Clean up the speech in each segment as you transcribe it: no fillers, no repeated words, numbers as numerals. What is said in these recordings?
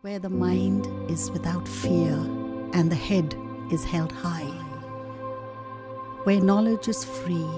where the mind is without fear and the head is held high, where knowledge is free.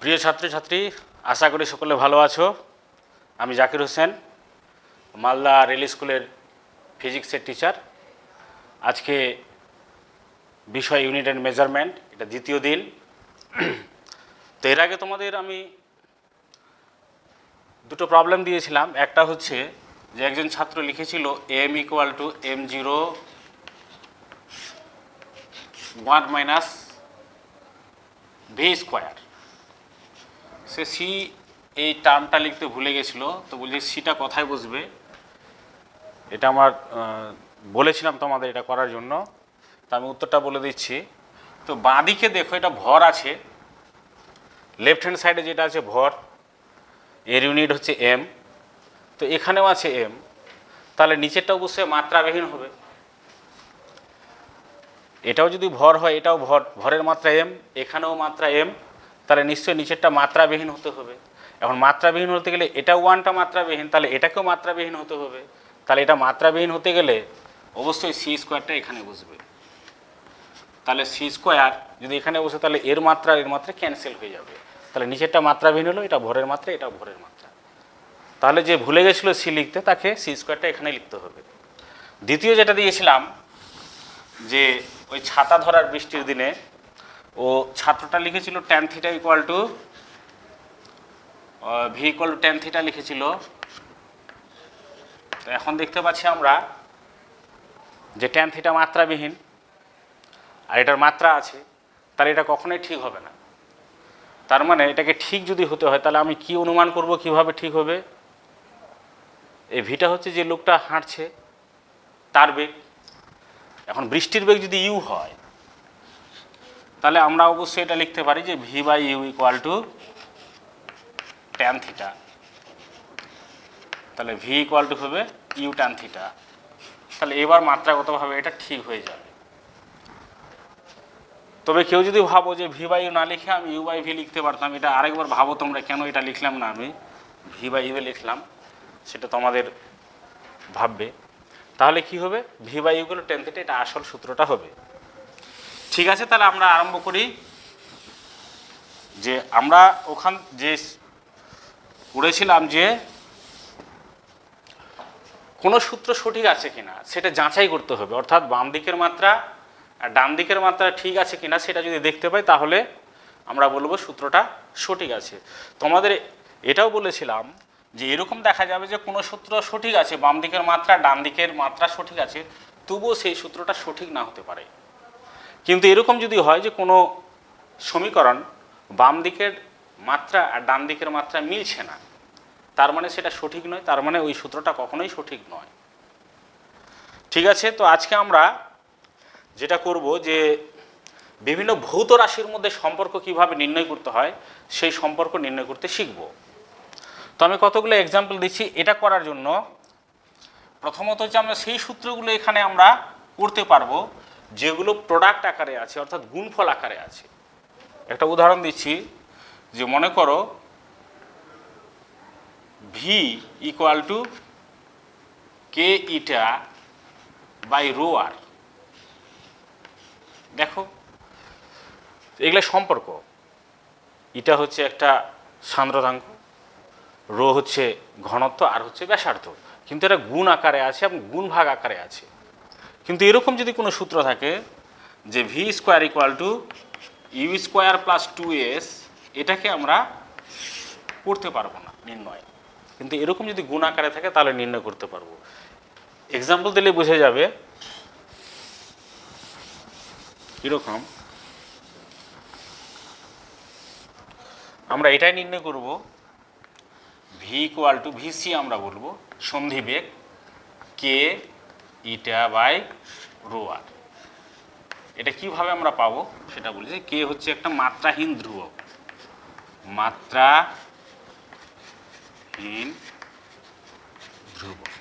প্রিয় ছাত্রছাত্রী, আশা করি সকলে ভালো আছো। আমি জাকির হোসেন, মালদা রেল স্কুলের ফিজিক্সের টিচার। আজকে বিষয় ইউনিট অ্যান্ড মেজারমেন্ট, এটা দ্বিতীয় দিন। তো এর আগে তোমাদের আমি দুটো প্রবলেম দিয়েছিলাম। একটা হচ্ছে যে একজন ছাত্র লিখেছিল m equal to m0 1 minus V square. সে সি এই টার্মটা লিখতে ভুলে গেছিলো, তো বলছি সিটা কোথায় বসবে। এটা আমার বলেছিলাম তোমাদের এটা করার জন্য, তো আমি উত্তরটা বলে দিচ্ছি। তো বাঁদিকে দেখো এটা ভর আছে, লেফট হ্যান্ড সাইডে যেটা আছে ভর, এর ইউনিট হচ্ছে এম। তো এখানেও আছে এম, তাহলে নিচেরটা অবশ্যই মাত্রাবিহীন হবে। এটাও যদি ভর হয়, এটাও ভর, ভরের মাত্রা এম, এখানেও মাত্রা এম, তাহলে নিশ্চয়ই নিচেরটা মাত্রাবিহীন হতে হবে। এখন মাত্রাবিহীন হতে গেলে এটা ওয়ানটা মাত্রাবিহীন, তাহলে এটাকেও মাত্রাবিহীন হতে হবে। তাহলে এটা মাত্রাবিহীন হতে গেলে অবশ্যই সি স্কোয়ারটা এখানে বসবে। তাহলে সি স্কোয়ার যদি এখানে বসে, তাহলে এর মাত্রা ক্যান্সেল হয়ে যাবে। তাহলে নিচেরটা মাত্রাবিহীন হলো, এটা ভরের মাত্রা, এটা ভরের মাত্রা। তাহলে যে ভুলে গেছিলো সি লিখতে, তাকে সি স্কোয়ারটা এখানে লিখতে হবে। দ্বিতীয় যেটা দিয়েছিলাম, যে ওই ছাতা ধরার বৃষ্টির দিনে ও ছাত্রটা লিখেছিল tan theta equal to V equal to tan theta লিখেছিল। তো এখন দেখতে পাচ্ছি আমরা যে ট্যান থিটা মাত্রাবিহীন আর এটার মাত্রা আছে, তাহলে এটা কখনোই ঠিক হবে না। তার মানে এটাকে ঠিক যদি হতে হয়, তাহলে আমি কি অনুমান করব কিভাবে ঠিক হবে। এই ভিটা হচ্ছে যে লোকটা হাঁটছে তার বেগ। এখন বৃষ্টির বেগ যদি ইউ হয়, তাহলে আমরা অবশ্যই এটা লিখতে পারি যে V by U equal to tan theta. তাহলে ভি ইকুয়াল টু হবে ইউ ট্যান থিটা। তাহলে এবার মাত্রাগতভাবে এটা ঠিক হয়ে যাবে। তবে কেউ যদি ভাবো যে ভি বাই ইউ না লিখে আমি ইউ বাই ভি লিখতে পারতাম, এটা আরেকবার ভাবো তোমরা, কেন এটা লিখলাম না আমি ভি বাই ইউ লিখলাম, সেটা তোমাদের ভাববে। তাহলে কি হবে, ভি বাই ইউ গুলো ট্যান থিটা, এটা আসল সূত্রটা হবে। ঠিক আছে, তাহলে আমরা আরম্ভ করি। যে আমরা ওখান যে পড়েছিলাম যে কোনো সূত্র সঠিক আছে কিনা সেটা যাচাই করতে হবে, অর্থাৎ বাম দিকের মাত্রা আর ডান দিকের মাত্রা ঠিক আছে কিনা সেটা যদি দেখতে পাই, তাহলে আমরা বলবো সূত্রটা সঠিক আছে। তোমাদের এটাও বলেছিলাম যে এরকম দেখা যাবে যে কোনো সূত্র সঠিক আছে, বাম দিকের মাত্রা ডান দিকের মাত্রা সঠিক আছে, তবুও সেই সূত্রটা সঠিক না হতে পারে। কিন্তু এরকম যদি হয় যে কোনো সমীকরণ বাম দিকের মাত্রা আর ডান দিকের মাত্রা মিলছে না, তার মানে সেটা সঠিক নয়, তার মানে ওই সূত্রটা কখনোই সঠিক নয়। ঠিক আছে, তো আজকে আমরা যেটা করব যে বিভিন্ন ভৌত রাশির মধ্যে সম্পর্ক কিভাবে নির্ণয় করতে হয় সেই সম্পর্ক নির্ণয় করতে শিখব। তো আমি কতগুলো এক্সাম্পল দিচ্ছি। এটা করার জন্য প্রথমত হচ্ছে আমরা সেই সূত্রগুলো এখানে আমরা করতে পারবো যেগুলো প্রোডাক্ট আকারে আছে, অর্থাৎ গুণফল আকারে আছে। একটা উদাহরণ দিচ্ছি, যে মনে করো V equal to K eta by rho R. দেখো এগুলো সম্পর্ক, ইটা হচ্ছে একটা সান্দ্রতাঙ্ক, রো হচ্ছে ঘনত্ব, আর হচ্ছে ব্যাসার্ধ, কিন্তু এটা গুণ আকারে আছে এবং গুণ ভাগ আকারে আছে। কিন্তু এরকম যদি কোনো সূত্র থাকে যে V square equal to U square plus 2s, এটাকে আমরা করতে পারবো না নির্ণয়। কিন্তু এরকম যদি গুণ আকারে থাকে তাহলে নির্ণয় করতে পারবো। এক্সাম্পল দিলে বোঝা যাবে। কীরকম? আমরা এটাই নির্ণয় করব, ভি ইকুয়াল টু ভিসি আমরা বলবো সন্ধিবেগ কে ইটা বাই রো আর। এটা কিভাবে আমরা পাবো সেটা বলি, যে কে হচ্ছে একটা মাত্রাহীন ধ্রুবক, মাত্রাহীন ধ্রুবক।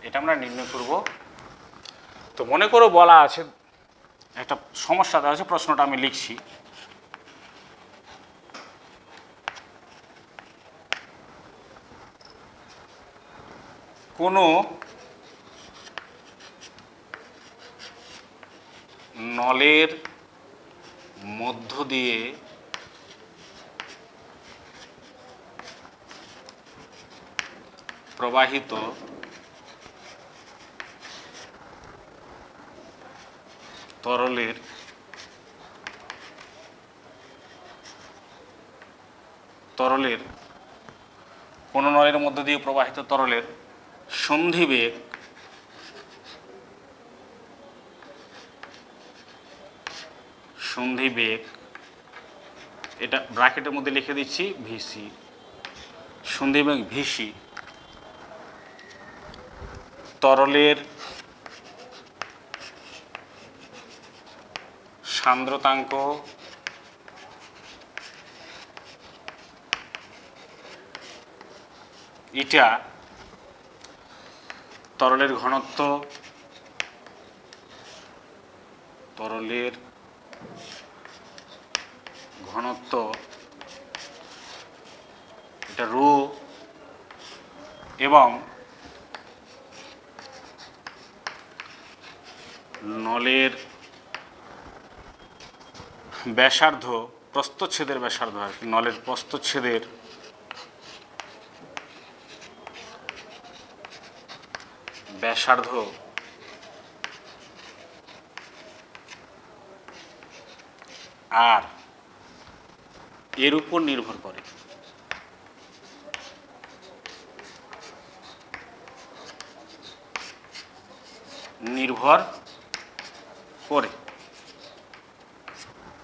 এটা আমরা নির্ণয় করব। তো মনে করো বলা আছে, একটা সমস্যা দেওয়া আছে, প্রশ্নটা আমি লিখছি। কোনো নলের মধ্য দিয়ে প্রবাহিত তরলের কোনো নলের মধ্য দিয়ে প্রবাহিত তরলের সন্ধিবেগ এটা ব্র্যাকেটের মধ্যে লিখে দিচ্ছি ভিসি, সন্ধিবেগ ভিসি তরলের সান্দ্রতাঙ্ক ইটা, তরলের ঘনত্ব এটা রো, এবং নলের ব্যাসার্ধ, প্রস্থচ্ছেদের ব্যাসার্ধ আর কি, নলের প্রস্থচ্ছেদের ব্যাসার্ধ আর এর উপর নির্ভর করে।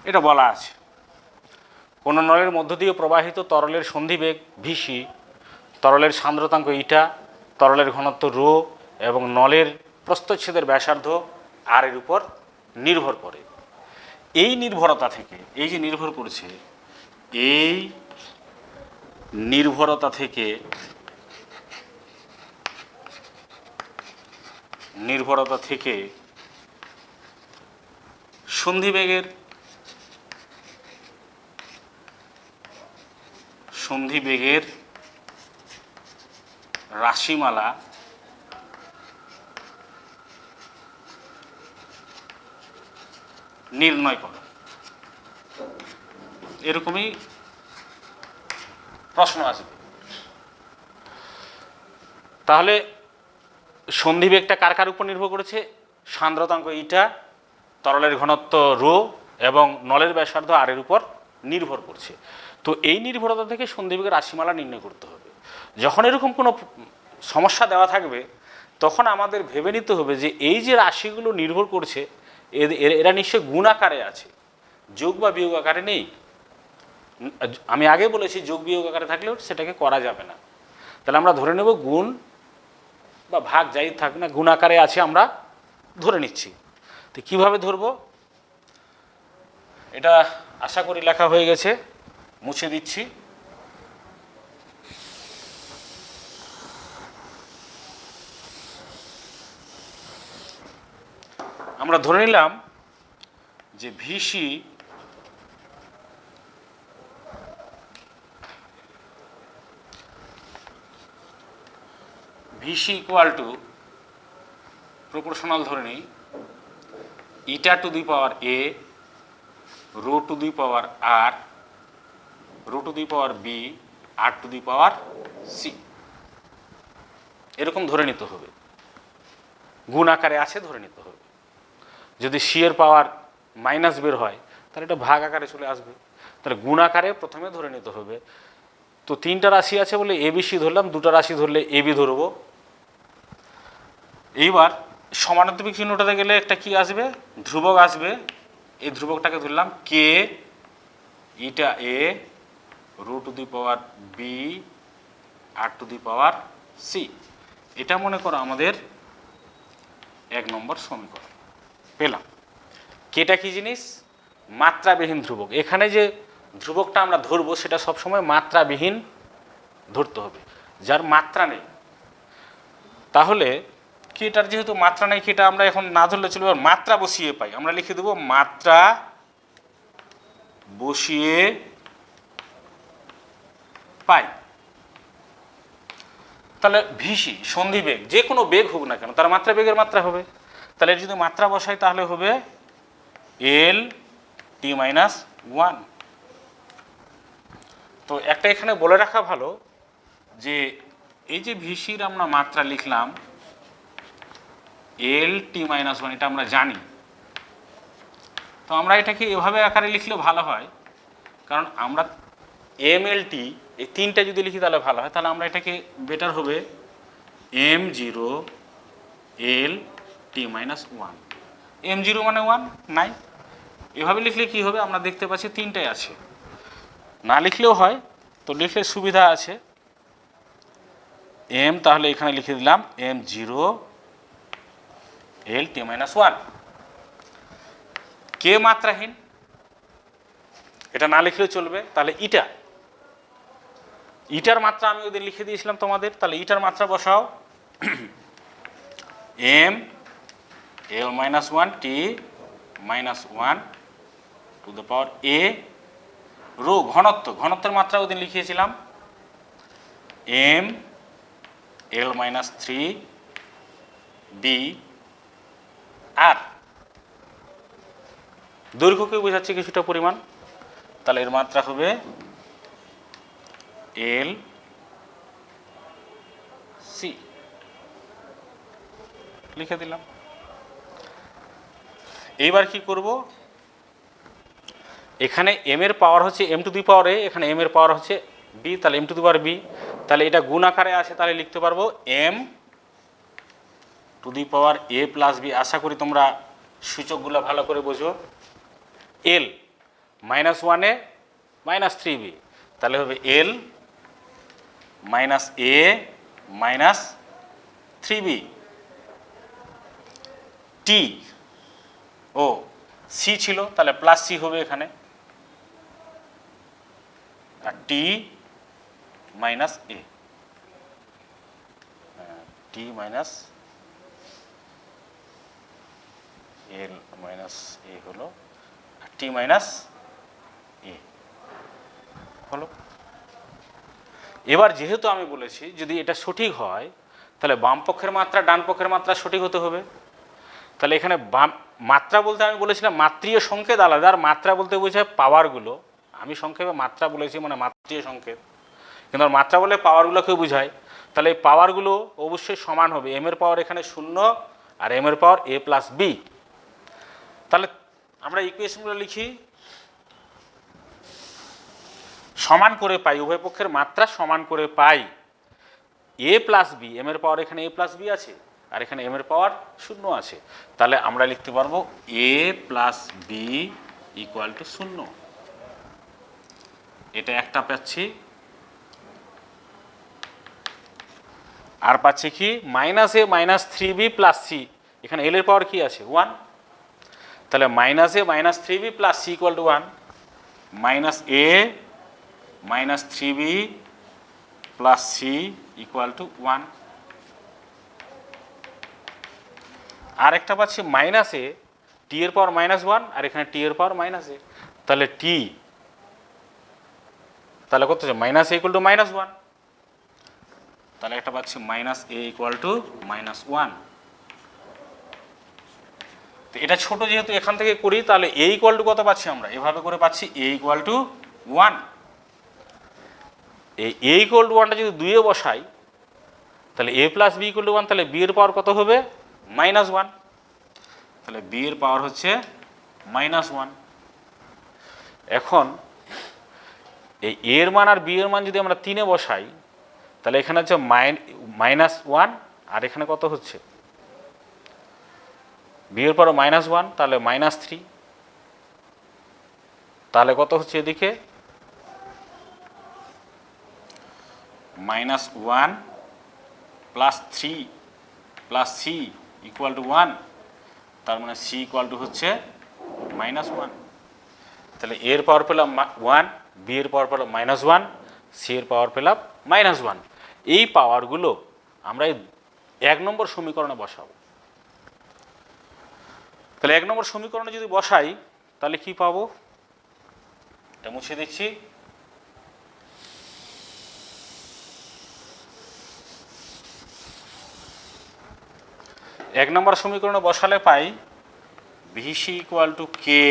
এটা বলা আছে, কোন নলের মধ্য দিয়ে প্রবাহিত তরলের সন্ধিবেগ ভিসি, তরলের সান্দ্রতাঙ্ক ইটা, তরলের ঘনত্ব রো এবং নলের প্রস্থচ্ছেদের ব্যাসার্ধ আর এর উপর নির্ভর করে। এই নির্ভরতা থেকে, এই যে নির্ভর করছে, এই নির্ভরতা থেকে সন্ধিবেগের রাশিমালা নির্ণয় করো। এরকমই প্রশ্ন আসবে। তাহলে সন্ধিবেগটা কার কার উপর নির্ভর করেছে? সান্দ্রতাঙ্ক ইটা, তরলের ঘনত্ব রো এবং নলের ব্যাসার্ধ আর এর উপর নির্ভর করছে। তো এই নির্ভরতা থেকে সন্ধিবেগের রাশিমালা নির্ণয় করতে হবে। যখন এরকম কোনো সমস্যা দেওয়া থাকবে তখন আমাদের ভেবে নিতে হবে যে এই যে রাশিগুলো নির্ভর করছে এরা নিশ্চয়ই গুণ আকারে আছে, যোগ বা বিয়োগ আকারে নেই। আমি আগে বলেছি যোগ বিয়োগ আকারে থাকলেও সেটাকে করা যাবে না। তাহলে আমরা ধরে নেব গুণ বা ভাগ যাই থাক না, গুণ আকারে আছে আমরা ধরে নিচ্ছি। তো কীভাবে ধরব? এটা আশা করি লেখা হয়ে গেছে, মুছে দিচ্ছি। আমরা ধরে নিলাম যে ভিসি ইকুয়াল টু প্রপোর্শনাল ধরে নিই eta to the power A, rho to the power R, rho to the power B, R to the power C. এরকম ধরে নিতে হবে, গুণ আকারে আছে ধরে নিতে হবে। যদি সি এর পাওয়ার মাইনাস বের হয় তাহলে এটা ভাগ আকারে চলে আসবে। তাহলে গুণ আকারে প্রথমে ধরে নিতে হবে। তো 3টা রাশি আছে বলে এবিসি ধরলাম, 2টা রাশি ধরলে এবি ধরবো। এইবার সমানুত্তরিক চিহ্নটাতে গেলে একটা কি আসবে, ধ্রুবক আসবে। এই ধ্রুবকটাকে ধরলাম K eta a root to the power B R to the power C. এটা মনে করো আমাদের 1 নম্বর সমীকরণ পেলাম। কেটা কি জিনিস, মাত্রাবিহীন ধ্রুবক। এখানে যে ধ্রুবকটা আমরা ধরবো সেটা সবসময় মাত্রাবিহীন ধরতে হবে, যার মাত্রা নেই। তাহলে কেটার যেহেতু মাত্রা নেই, কেটা আমরা এখন না ধরলে চলবে, মাত্রা বসিয়ে পাই। আমরা লিখে দেবো মাত্রা বসিয়ে পাই। তাহলে ভিসি সন্ধি বেগ, যে কোনো বেগ হোক না কেন তার মাত্রা বেগের মাত্রা হবে। তাহলে যদি মাত্রা বসাই তাহলে হবে এল টি মাইনাস 1। তো একটা এখানে বলে রাখা ভালো যে এই যে ভিসির আমরা মাত্রা লিখলাম এল টি মাইনাস 1, এটা আমরা জানি। তো আমরা এটাকে এভাবে আকারে লিখলে ভালো হয়, কারণ আমরা এম এল টি এই 3টা যদি লিখি তাহলে ভালো হয়। তাহলে আমরা এটাকে বেটার হবে m0 এল টি মাইনাস 1। m0 মানে 1 নাই, এভাবে লিখলে কি হবে, আমরা দেখতে পাচ্ছি 3টাই আছে। না লিখলেও হয়, তো লিখলে সুবিধা আছে। এম তাহলে এখানে লিখে দিলাম m0 এল টি মাইনাস 1। কে মাত্রাহীন, এটা না লিখলেও চলবে। তাহলে ইটার মাত্রা আমি ওদের লিখে দিয়েছিলাম তোমাদের, তাহলে ইটার মাত্রা বসাও M L minus 1 T minus 1 to the power A rho ঘনত্বের মাত্রা ওদিন লিখিয়েছিলাম এম এল মাইনাস 3 বি আর দৈর্ঘ্যকে বোঝাচ্ছে কিছুটা পরিমাণ। তাহলে এর মাত্রা হবে এল সি, লিখে দিলাম। এইবার কি করব, এখানে এম এর পাওয়ার হচ্ছে এম টু দি পাওয়ার এ, এখানে এম এর পাওয়ার হচ্ছে বি, তাহলে M to the power B. তাহলে এটা গুণ আকারে আছে, তাহলে লিখতে পারবো M to the power A plus B. আশা করি তোমরা সূচকগুলো ভালো করে বোঝো। এল -1 মাইনাস 3b, তাহলে হবে L minus A minus 3b। T O C ছিল, তাহলে প্লাস সি হবে এখানে, আর টি মাইনাস এ, টি মাইনাস এল মাইনাস এ হলো, আর টি মাইনাস এ হলো। এবার যেহেতু আমি বলেছি যদি এটা সঠিক হয় তাহলে বাম পক্ষের মাত্রা ডান পক্ষের মাত্রা সঠিক হতে হবে। তাহলে এখানে বাম মাত্রা বলতে আমি বলেছিলাম মাত্রীয় সংকেত আলাদা, আর মাত্রা বলতে বোঝায় পাওয়ারগুলো। আমি সংক্ষেপে মাত্রা বলেছি, মানে মাত্রীয় সংকেত, কিন্তু মাত্রা বলে পাওয়ারগুলোকে বোঝায়। তাহলে এই পাওয়ারগুলো অবশ্যই সমান হবে। এম এর পাওয়ার এখানে 0 আর এম এর পাওয়ার এ প্লাস বি। তাহলে আমরা ইকুয়েশনগুলো লিখি, সমান করে পাই, উভয় পক্ষের মাত্রা সমান করে পাই এ প্লাস বি। এম এর পাওয়ার এখানে এ প্লাস বি আছে, আর এখানে এম এর পাওয়ার 0 আছে। তাহলে আমরা লিখতে পারবো A plus B equal to 0। এটা একটা পাচ্ছি, আর পাচ্ছি কি minus A minus 3b plus C. এখানে এল এর পাওয়ার কি আছে 1, তাহলে minus A minus 3b plus C equal to 1। Minus A minus 3b plus C equal to 1। আর একটা পাচ্ছি মাইনাস এ টি এর পাওয়ার -1, আর এখানে টি এর পাওয়ার মাইনাস এ, তাহলে টি তাহলে কত হচ্ছে মাইনাস এ ইকুয়াল টু -1। তাহলে একটা পাচ্ছি মাইনাস এ ইকুয়াল টু -1। তো এটা ছোট যেহেতু এখান থেকে করি, তাহলে এ ইকুয়াল টু কত পাচ্ছি আমরা, এভাবে করে পাচ্ছি এ ইকুয়াল টু 1। এই এ ইকুয়াল টু 1টা যদি 2 এ বসাই তাহলে এ প্লাস বি ইকুয়াল টু 1, তাহলে বি এর পাওয়ার কত হবে -1। তাহলে বি এর পাওয়ার হচ্ছে -1। এখন এই এর মান আর বি এর মান যদি আমরা 3-এ বসাই, তাহলে এখানে হচ্ছে -1, আর এখানে কত হচ্ছে, বি এর পরে -1, তাহলে -3, তাহলে কত হচ্ছে এদিকে -1 + 3 + c = 1, তার মানে c = হচ্ছে -1। তাহলে এর পাওয়ার পেলাম 1, বি এর পাওয়ার পেলাম -1, সি এর পাওয়ার পেলাম -1। এই পাওয়ারগুলো আমরা এই 1 নম্বর সমীকরণে বসাবো। তাহলে 1 নম্বর সমীকরণে যদি বসাই তাহলে কি পাবো, এটা মুছে দিচ্ছি। এক নম্বর সমীকরণে বসালে পাই ভিসি = কে,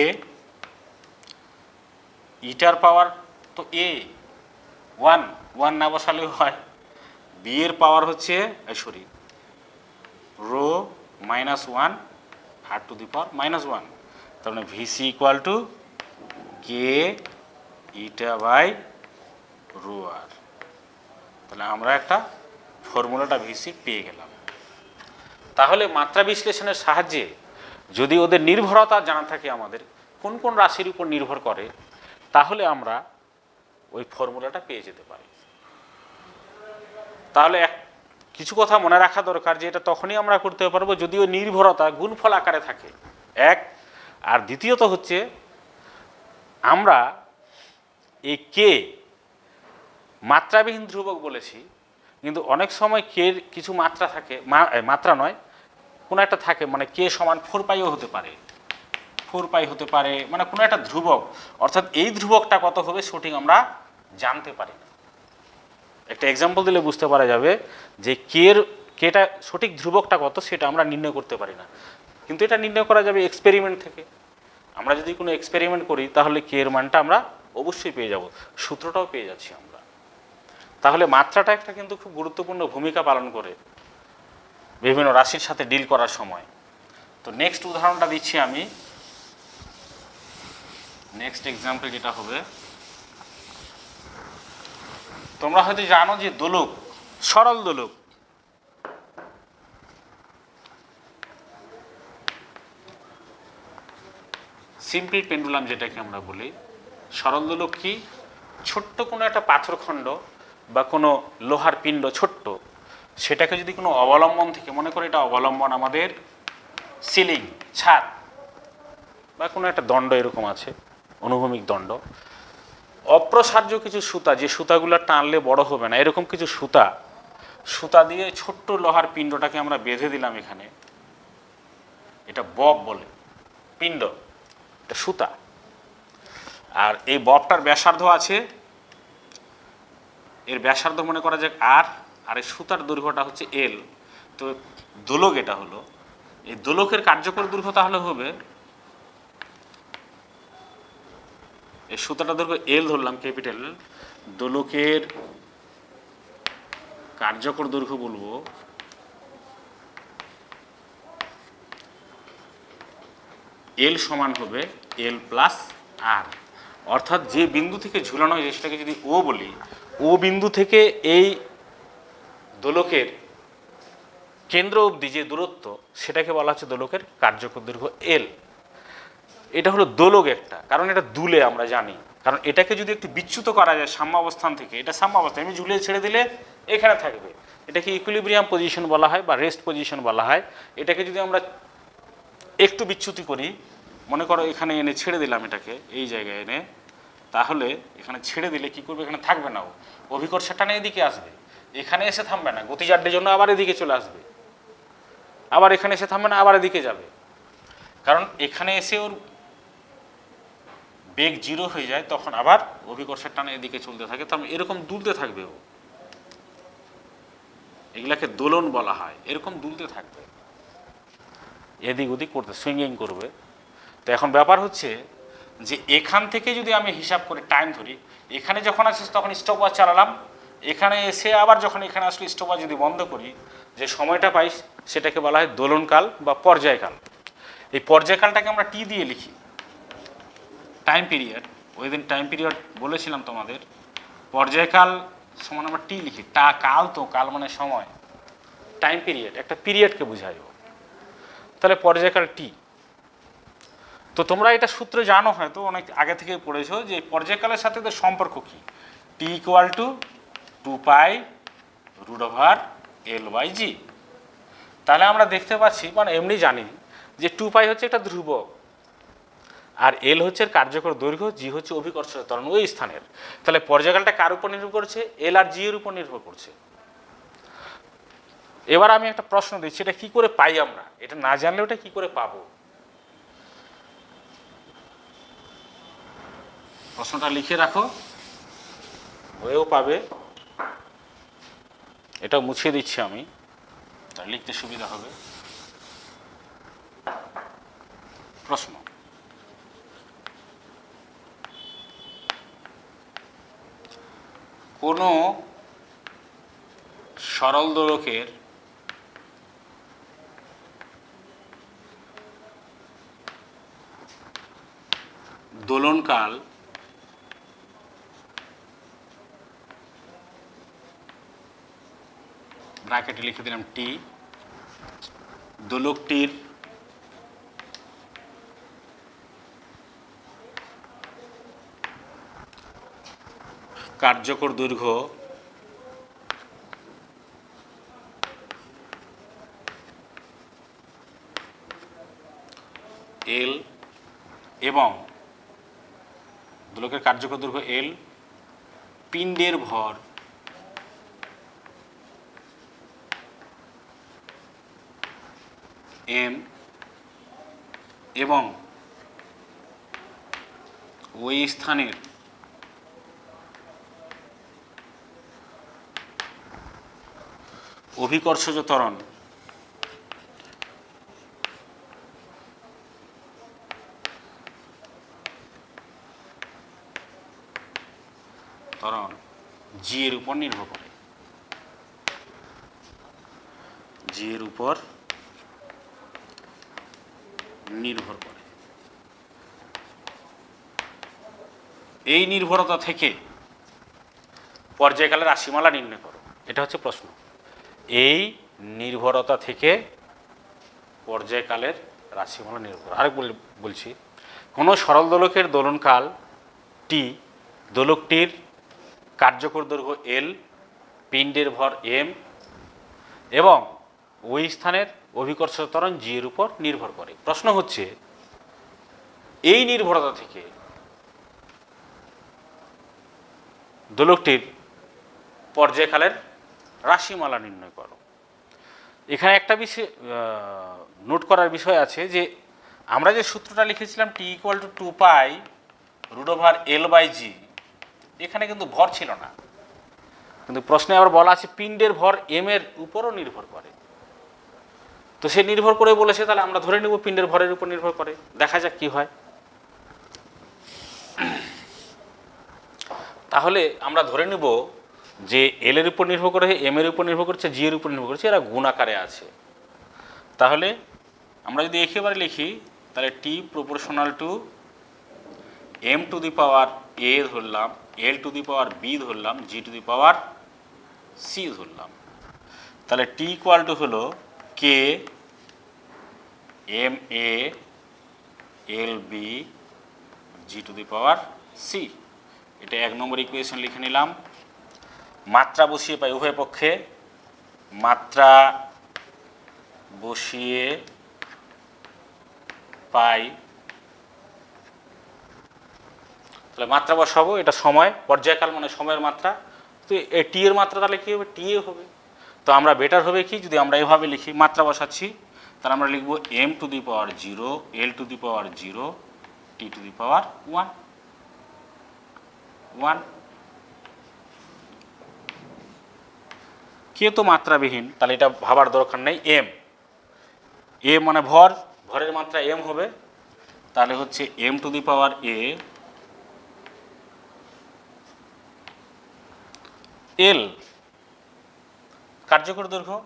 ইটার পাওয়ার তো এ 1 না বসালেও হয়, বি এর পাওয়ার হচ্ছে rho -1 R to the power -1, তার মানে VC = K eta by rho R. তাহলে আমরা একটা ফর্মুলাটা ভিসি পেয়ে গেলাম। তাহলে মাত্রা বিশ্লেষণের সাহায্যে যদি ওদের নির্ভরতা জানা থাকে আমাদের কোন কোন রাশির উপর নির্ভর করে, তাহলে আমরা ওই ফর্মুলাটা পেয়ে যেতে পারি। তাহলে কিছু কথা মনে রাখা দরকার যে এটা তখনই আমরা করতে পারবো যদি ওই নির্ভরতা গুণফল আকারে থাকে, এক। আর দ্বিতীয়ত হচ্ছে আমরা এই কে মাত্রাবিহীন ধ্রুবক বলেছি, কিন্তু অনেক সময় কের কিছু মাত্রা থাকে, মাত্রা নয় কোনো একটা থাকে, মানে কে সমান 4π হতে পারে, 4π হতে পারে, মানে কোনো একটা ধ্রুবক, অর্থাৎ এই ধ্রুবকটা কত হবে সঠিক আমরা জানতে পারি না। একটা এক্সাম্পল দিলে বুঝতে পারা যাবে যে কেটা সঠিক ধ্রুবকটা কত সেটা আমরা নির্ণয় করতে পারি না, কিন্তু এটা নির্ণয় করা যাবে এক্সপেরিমেন্ট থেকে। আমরা যদি কোনো এক্সপেরিমেন্ট করি তাহলে কে এর মানটা আমরা অবশ্যই পেয়ে যাব, সূত্রটাও পেয়ে যাচ্ছি আমরা। তাহলে মাত্রাটা একটা কিন্তু খুব গুরুত্বপূর্ণ ভূমিকা পালন করে বিভিন্ন রাশির সাথে ডিল করার সময়। তো নেক্সট উদাহরণটা দিচ্ছি আমি, নেক্সট এক্সাম্পল যেটা হবে, তোমরা হয়তো জানো যে দোলক, সরল দোলক, সিম্পল পেন্ডুলাম যেটাকে আমরা বলি, সরল দোলক কি, ছোট্ট কোনো একটা পাথরখণ্ড বা কোনো লোহার পিণ্ড ছোট্ট, সেটাকে যদি কোনো অবলম্বন থেকে, মনে করি এটা অবলম্বন আমাদের সিলিং, ছাদ বা কোনো একটা দণ্ড এরকম আছে, অনুভূমিক দণ্ড, অপ্রসার্য কিছু সুতা, যে সুতাগুলো টানলে বড় হবে না, এরকম কিছু সুতা দিয়ে ছোট্ট লোহার পিণ্ডটাকে আমরা বেঁধে দিলাম এখানে, এটা বব বলে, পিণ্ড, এটা সুতা। আর এই ববটার ব্যাসার্ধ আছে, এর ব্যাসার্ধ মনে করা যাক আর এই সুতার দৈর্ঘ্যটা হচ্ছে এল। তো দোলক এটা হলো, এই দোলকের কার্যকর দৈর্ঘ্য তাহলে হবে, এই সুতাটা দৈর্ঘ্য এল ধরলাম, ক্যাপিটাল, দোলকের কার্যকর দৈর্ঘ্য বলবো এল সমান হবে এল প্লাস আর। অর্থাৎ যে বিন্দু থেকে ঝুলানো হয়েছে সেটাকে যদি ও বলি, ও বিন্দু থেকে এই দোলকের কেন্দ্র অবধি যে দূরত্ব সেটাকে বলা হচ্ছে দোলকের কার্যকর দৈর্ঘ্য এল। এটা হলো দোলক একটা, কারণ এটা দুলে আমরা জানি, কারণ এটাকে যদি একটু বিচ্যুত করা যায় সাম্যাবস্থান থেকে, এটা সাম্যাবস্থান, আমি ঝুলিয়ে ছেড়ে দিলে এখানে থাকবে, এটাকে ইকুইলিব্রিয়াম পজিশন বলা হয় বা রেস্ট পজিশন বলা হয়। এটাকে যদি আমরা একটু বিচ্যুতি করি, মনে করো এখানে এনে ছেড়ে দিলাম এটাকে, এই জায়গায় এনে, তাহলে এখানে ছেড়ে দিলে কি করবে, এখানে থাকবে না, ও অভিকর্ষের টানে এদিকে আসবে, এখানে এসে থামবে না, গতিজাড্যের জন্য আবার এদিকে চলে আসবে, আবার এখানে এসে থামবে না, আবার এদিকে যাবে, কারণ এখানে এসে ওর বেগ 0 হয়ে যায়, তখন আবার অভিকর্ষের টানে এদিকে চলতে থাকে, তখন এরকম দুলতে থাকবে ও, এগুলাকে দোলন বলা হয়, এরকম দুলতে থাকবে, এদিক ওদিক করতে, সুইঙ্গিং করবে। তো এখন ব্যাপার হচ্ছে যে এখান থেকে যদি আমি হিসাব করে টাইম ধরি, এখানে যখন আসিস তখন স্টপওয়াচ চালালাম, এখানে এসে আবার যখন এখানে আসলে স্টপওয়াচ যদি বন্ধ করি, যে সময়টা পাই সেটাকে বলা হয় দোলনকাল বা পর্যায়কাল। এই পর্যায়কালটাকে আমরা টি দিয়ে লিখি, টাইম পিরিয়ড, ওই দিন টাইম পিরিয়ড বলেছিলাম তোমাদের। পর্যায়কাল সমান আমরা টি লিখি, টা কাল, তো কাল মানে সময়, টাইম পিরিয়ড, একটা পিরিয়ডকে বোঝায়। তাহলে পর্যায়কাল টি। তো তোমরা এটা সূত্র জানো, হয়তো অনেক আগে থেকে পড়েছো যে পর্যায়কালের সাথে তো সম্পর্ক কি, টি ইকুয়াল টু 2π√L/g। তাহলে আমরা দেখতে পাচ্ছি, মানে এমনি জানি যে 2π হচ্ছে একটা ধ্রুবক, আর এল হচ্ছে কার্যকর দৈর্ঘ্য, জি হচ্ছে অভিকর্ষ ত্বরণ ওই স্থানের। তাহলে পর্যায়কালটা কার উপর নির্ভর করছে? এল আর জি এর উপর নির্ভর করছে। এবার আমি একটা প্রশ্ন দিচ্ছি, এটা কি করে পাই আমরা? এটা না জানলে ওটা কি করে পাবো? প্রশ্নটা লিখে রাখো, হয়েও পাবে। এটা মুছিয়ে দিচ্ছি আমি, তা লিখতে সুবিধা হবে। প্রশ্ন: কোনো সরল দোলকের দোলনকাল ব্র্যাকেটে লিখে দিলাম টি, দোলকটির কার্যকর দৈর্ঘ্য এল এবং দোলকের কার্যকর দৈর্ঘ্য এল, পিণ্ডের ভর এম এবং ওই স্থানের অভিকর্ষজ ত্বরণ জি এর উপর নির্ভর করে, জি এর উপর নির্ভর করে। এই নির্ভরতা থেকে পর্যায়কালের রাশিমালা নির্ণয় করো, এটা হচ্ছে প্রশ্ন। এই নির্ভরতা থেকে পর্যায়কালের রাশিমালা নির্ভর। আরেক বলছি, কোনো সরল দোলকের দোলনকাল টি, দোলকটির কার্যকর দৈর্ঘ্য এল, পিণ্ডের ভর এম এবং ওই স্থানের অভিকর্ষ ত্বরণ জি এর উপর নির্ভর করে। প্রশ্ন হচ্ছে, এই নির্ভরতা থেকে দোলকটির পর্যায়কালের রাশিমালা নির্ণয় করো। এখানে একটা বিষয় নোট করার বিষয় আছে যে আমরা যে সূত্রটা লিখেছিলাম টি ইকুয়াল টু 2π√L/g, এখানে কিন্তু ভর ছিল না, কিন্তু প্রশ্নে আবার বলা আছে পিণ্ডের ভর এম এর উপরও নির্ভর করে। তো সে নির্ভর করে বলেছে, তাহলে আমরা ধরে নেব পিণ্ডের ভরের উপর নির্ভর করে, দেখা যাক কি হয়। তাহলে আমরা ধরে নেব যে এল এর উপর নির্ভর করে, এম এর উপর নির্ভর করছে, জি এর উপর নির্ভর করছে, এরা গুণ আকারে আছে। তাহলে আমরা যদি একেবারে লিখি, তাহলে T proportional to M to the power A ধরলাম, L to the power B ধরলাম, জি টু দি পাওয়ার সি ধরলাম। তাহলে টি ইকুয়াল টু হলো K M A L B G to the power C. এটা 1 নম্বর ইকুয়েশন লিখে নিলাম। মাত্রা বসিয়ে পাই উভয় পক্ষে, মাত্রা বসিয়ে পাই, তাহলে মাত্রা বসাবো, এটা সময়, পর্যায়কাল মানে সময়ের মাত্রা, তো এই টি এর মাত্রা তাহলে কী হবে? টি এ হবে। তো আমরা বেটার হবে কি, যদি আমরা এভাবে লিখি, মাত্রা বসাচ্ছি, তাহলে আমরা লিখব M to the power 0, L to the power 0, T to the power 1। K তো মাত্রাবিহীন, তাহলে এটা ভাবার দরকার নেই। এম, এ মানে ভর, ভরের মাত্রা এম হবে, তাহলে হচ্ছে এম টু দি পাওয়ার এ, এল কার্যকর দৈর্ঘ্য,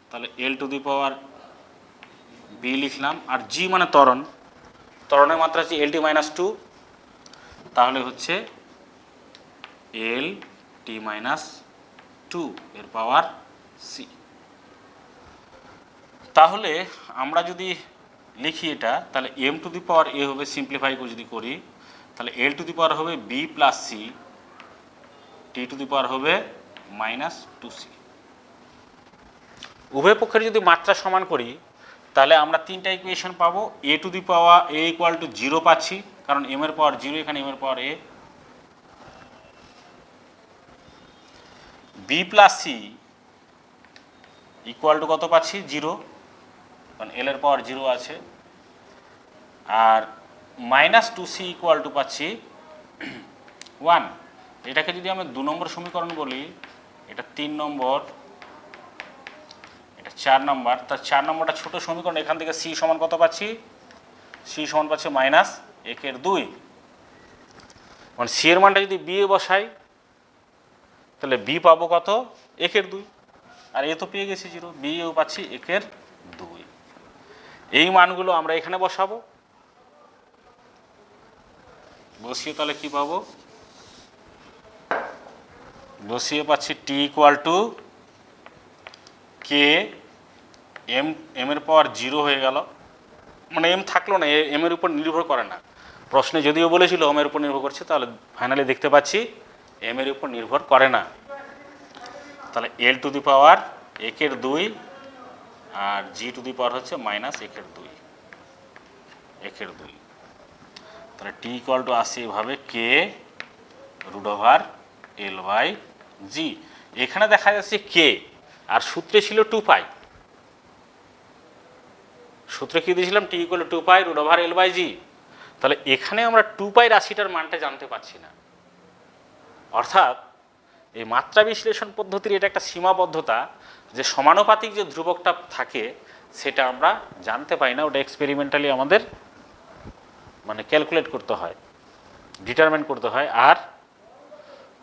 তাহলে এল টু দি পাওয়ার বি লিখলাম, আর জি মানে ত্বরণ, ত্বরণের মাত্রা হচ্ছে LT-2, তাহলে হচ্ছে এল টি মাইনাস টু এর পাওয়ার সি। তাহলে আমরা যদি লিখি এটা, তাহলে এম টু দি পাওয়ার এ হবে, সিম্পলিফাই যদি করি তাহলে এল টু দি পাওয়ার হবে B plus C, T to the power হবে মাইনাস টু সি। উভয় পক্ষের যদি মাত্রা সমান করি তাহলে আমরা তিনটা ইকুয়েশন পাবো। A to the power A equal to zero পাচ্ছি, কারণ এম এর পাওয়ার জিরো, এখানে এম এর power A. B plus C equal to কত পাচ্ছি? জিরো, কারণ এল এর পাওয়ার জিরো আছে। আর minus two C equal to পাচ্ছি ওয়ান। এটাকে যদি আমি 2 নম্বর সমীকরণ বলি, এটা 3 নম্বর, এটা 4 নম্বর। তার 4 নম্বরটা ছোট সমীকরণ, এখান থেকে সি সমান কত পাচ্ছি? সি সমান পাচ্ছি মাইনাস 1/2। মানে সি এর মানটা যদি বি এ বসাই তাহলে বি পাবো কত? 1/2। আর এ তো পেয়ে গেছি জিরো, বি এও পাচ্ছি 1/2। এই মানগুলো আমরা এখানে বসাবো, বসিয়ে তাহলে কি পাবো? বসিয়ে পাচ্ছি T equal to K M, M এর পাওয়ার জিরো হয়ে গেল, মানে এম থাকলো না, এম এর উপর নির্ভর করে না। প্রশ্নে যদিও বলেছিল এম এর উপর নির্ভর করছে, তাহলে ফাইনালি দেখতে পাচ্ছি এম এর উপর নির্ভর করে না। তাহলে এল to the power 1/2 R G to the পাওয়ার হচ্ছে মাইনাস 1/2। তাহলে টি ইকুয়াল টু আসছে এভাবে কে রুট ওভার এল বাই জি। এখানে দেখা যাচ্ছে কে, আর সূত্রে ছিল 2π। সূত্রে কি দিয়েছিলাম? T equal to 2π root over L by G. তাহলে এখানে আমরা 2π রাশিটার মানটা জানতে পারছি না। অর্থাৎ এই মাত্রা বিশ্লেষণ পদ্ধতির এটা একটা সীমাবদ্ধতা, যে সমানুপাতিক যে ধ্রুবকটা থাকে সেটা আমরা জানতে পাই না। ওটা এক্সপেরিমেন্টালি আমাদের মানে ক্যালকুলেট করতে হয়, ডিটারমিন করতে হয়। আর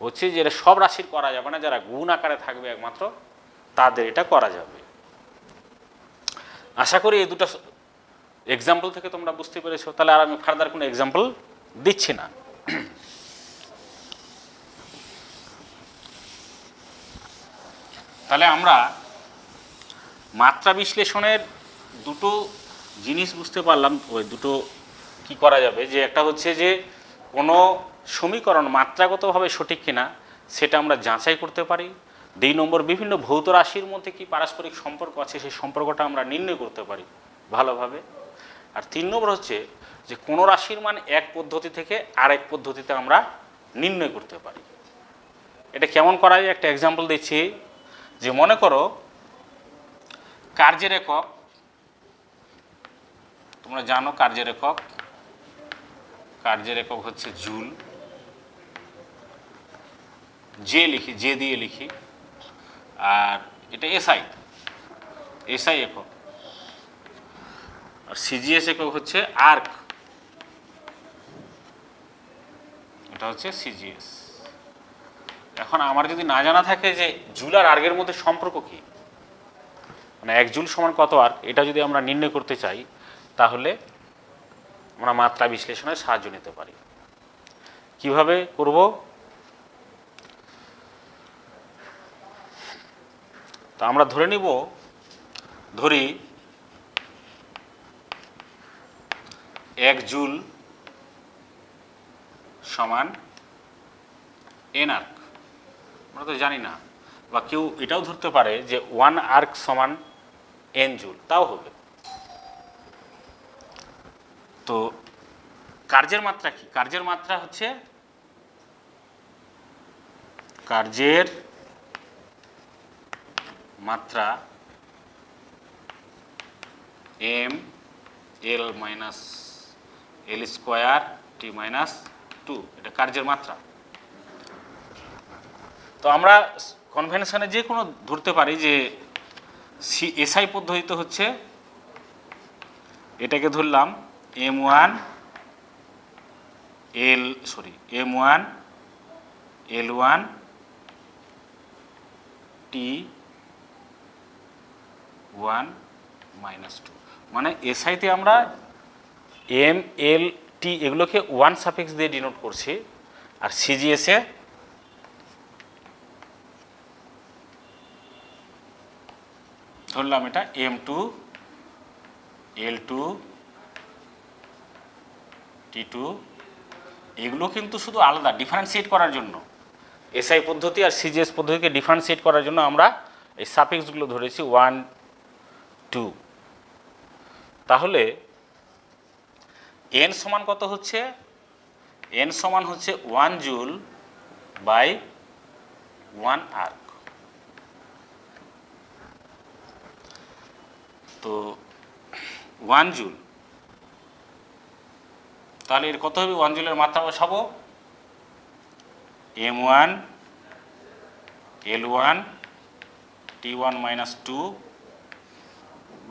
হচ্ছে যে এটা সব রাশির করা যাবে না, যারা গুণ আকারে থাকবে একমাত্র তাদের এটা করা যাবে। আশা করি এই দুটো এক্সাম্পল থেকে তোমরা বুঝতে পেরেছো। তাহলে আর আমি ফার্দার কোনো এক্সাম্পল দিচ্ছি না। তাহলে আমরা মাত্রা বিশ্লেষণের দুটো জিনিস বুঝতে পারলাম। ওই দুটো কি করা যাবে, যে একটা হচ্ছে যে কোনো সমীকরণ মাত্রাগতভাবে সঠিক কিনা সেটা আমরা যাচাই করতে পারি। 2 নম্বর, বিভিন্ন ভৌত রাশির মধ্যে কি পারস্পরিক সম্পর্ক আছে সেই সম্পর্কটা আমরা নির্ণয় করতে পারি ভালোভাবে। আর 3 নম্বর হচ্ছে যে কোনো রাশির মান এক পদ্ধতি থেকে আরেক পদ্ধতিতে আমরা নির্ণয় করতে পারি। এটা কেমন করা যায় একটা এক্সাম্পল দিচ্ছি। যে মনে করো কার্যের একক, তোমরা জানো কার্যের একক, কার্যের একক হচ্ছে জুল। জে লিখি, জে দিয়ে লিখি। আর এটা এসআই, এসআই একক। আর সিজিএস একক হচ্ছে আর্ক, এটা হচ্ছে সিজিএস। এখন আমার যদি না জানা থাকে যে জুল আর আর্গের মধ্যে সম্পর্ক কি, মানে 1 জুল সমান কত আর্ক, এটা যদি আমরা নির্ণয় করতে চাই তাহলে আমরা মাত্রা বিশ্লেষণের সাহায্য নিতে পারি। কিভাবে করব? তো আমরা ধরে নিব, ধরি 1 জুল সমান এন আর্ক। আমরা তো জানি না, বা কেউ এটাও ধরতে পারে যে 1 আর্ক সমান এন জুল, তাও হবে। তো কার্যের মাত্রা কি? কার্যের মাত্রা হচ্ছে কার্যের মাত্রা M L minus L square টি মাইনাস 2, এটা কার্যের মাত্রা। তো আমরা কনভেনশনে যে কোনো ধরতে পারি যে এসআই পদ্ধতিতে হচ্ছে, এটাকে ধরলাম M1 M1 L1 T1 minus 2। মানে এসআইতে আমরা এম এল টি এগুলোকে 1 সাফিক্স দিয়ে ডিনোট করছি, আর সিজিএসে ধরলাম এটা M2 L2 T2, এগুলো কিন্তু শুধু আলাদা ডিফারেন্সিয়েট করার জন্য, এসআই পদ্ধতি আর সিজিএস পদ্ধতিকে ডিফারেন্সিয়েট করার জন্য আমরা এই সাফিক্সগুলো ধরেছি 1 2। তাহলে n সমান কত হচ্ছে? n সমান হচ্ছে 1 জুল বাই 1 আর্ক। তো 1 জুল, তাহলে এর কত হবে? 1 জুলের মাত্রা বসাবো M1 L1 T1 minus 2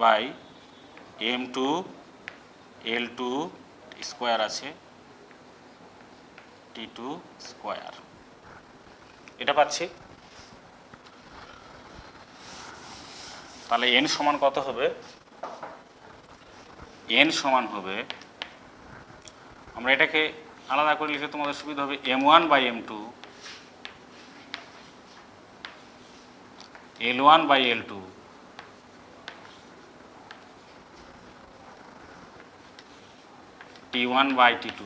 by M2 L2 square আছে T2 স্কোয়ার, এটা পাচ্ছি। তাহলে n সমান কত হবে? n সমান হবে, আমরা এটাকে আলাদা করে লিখে তোমাদের সুবিধা হবে, M1 by M2 L1 by L2 T1 by T2,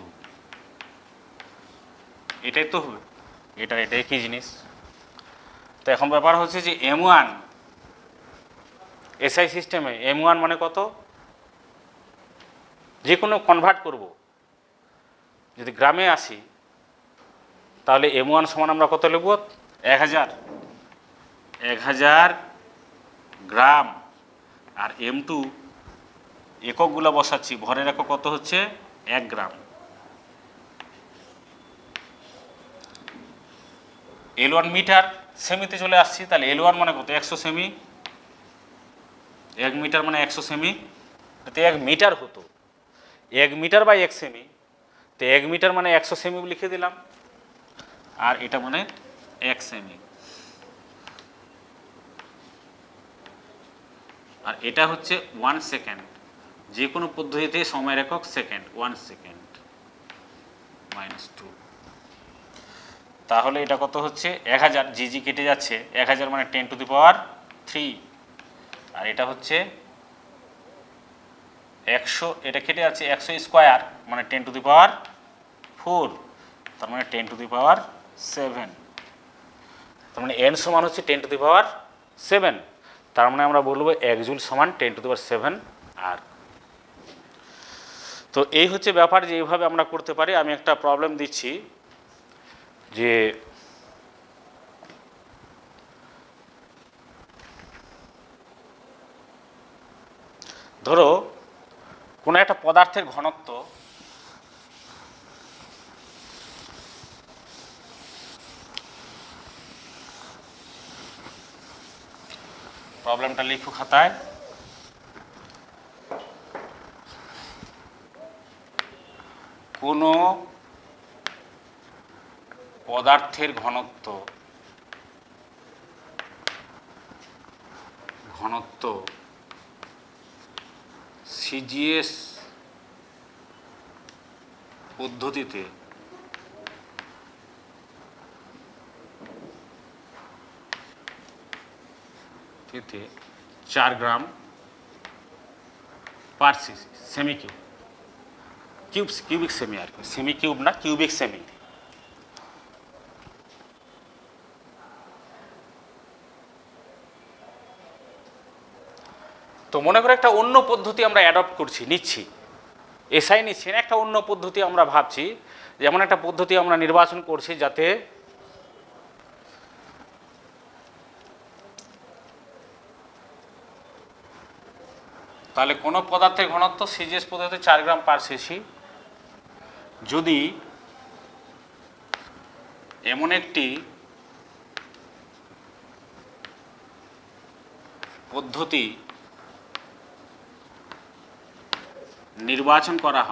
এটাই তো হবে, এটাই কি জিনিস। তো এখন ব্যাপার হচ্ছে যে M1 এসআই সিস্টেমে M1 মানে কত? যে কোনো কনভার্ট করব, যদি গ্রামে আসি তাহলে M1 সমান আমরা কত লিখব? 1000 গ্রাম। আর M2 এককগুলো বসাচ্ছি, ভরের একক কত হচ্ছে? 1 গ্রাম। L1 মিটার, সেমিতে চলে আসছি, তাহলে L1 মানে কত? 100 সেমি, 1 মিটার মানে 100 সেমি, এতে 1 মিটার হতো, 1 মিটার বাই 1 সেমি, তো 1 মিটার মানে 100 সেমি লিখে দিলাম, আর এটা মানে 1 সেমি, আর এটা হচ্ছে 1 সেকেন্ড। যে কোনো পদ্ধতিতে সময়ের একক সেকেন্ড, 1 সেকেন্ড মাইনাস 2। তাহলে এটা কত হচ্ছে? 1000, জি কেটে যাচ্ছে, 1000 মানে 10 টু দি পাওয়ার 3, আর এটা হচ্ছে 100, এটা কেটে যাচ্ছে 100 স্কোয়ার মানে 10 টু দি পাওয়ার 4, তার মানে 10 টু দি পাওয়ার 7। তার মানে n সমান হচ্ছে 10 টু দি পাওয়ার 7, তার মানে আমরা বলবো 1 জুল সমান 10 টু দি পাওয়ার 7 আর। তো এই হচ্ছে ব্যাপার যে এইভাবে আমরা করতে পারি। আমি একটা প্রবলেম দিচ্ছি যে ধরো কোনো একটা পদার্থের ঘনত্ব প্রবলেমটা লিখো খাতায়। কোনো পদার্থের ঘনত্ব সিজিএস পদ্ধতিতে তে 4 গ্রাম পার সিসি, সেমি কিউবিক সেমি, আর কি সেমি কিউব না, কিউবিক সেমি। তো মনে করে একটা অন্য পদ্ধতি আমরা অ্যাডপ্ট নিচ্ছি, এসআই নিচ্ছি না, একটা অন্য পদ্ধতি আমরা ভাবছি, যেমন একটা পদ্ধতি আমরা নির্বাচন করছি যাতে তাহলে কোনো পদার্থের ঘনত্ব সিজিএস পদ্ধতিতে 4 গ্রাম পার সিসি, যদি এমন একটি পদ্ধতি নির্বাচন করা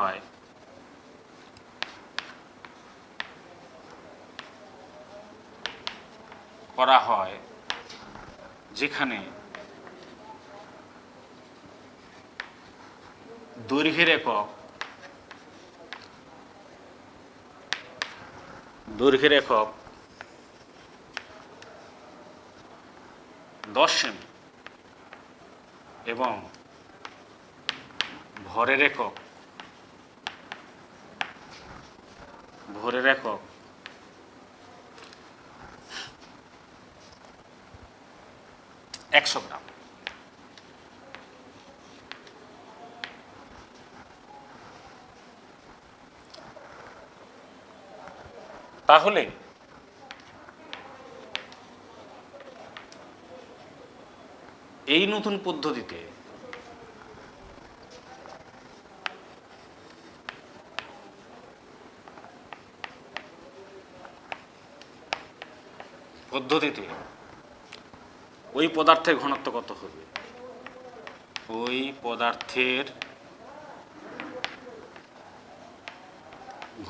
হয় যেখানে দৈর্ঘ্যের একক 10 সেমি, এবং ভরের একক 100 গ্রাম। তাহলে এই নতুন পদ্ধতিতে ওই পদার্থের ঘনত্ব কত হবে? ওই পদার্থের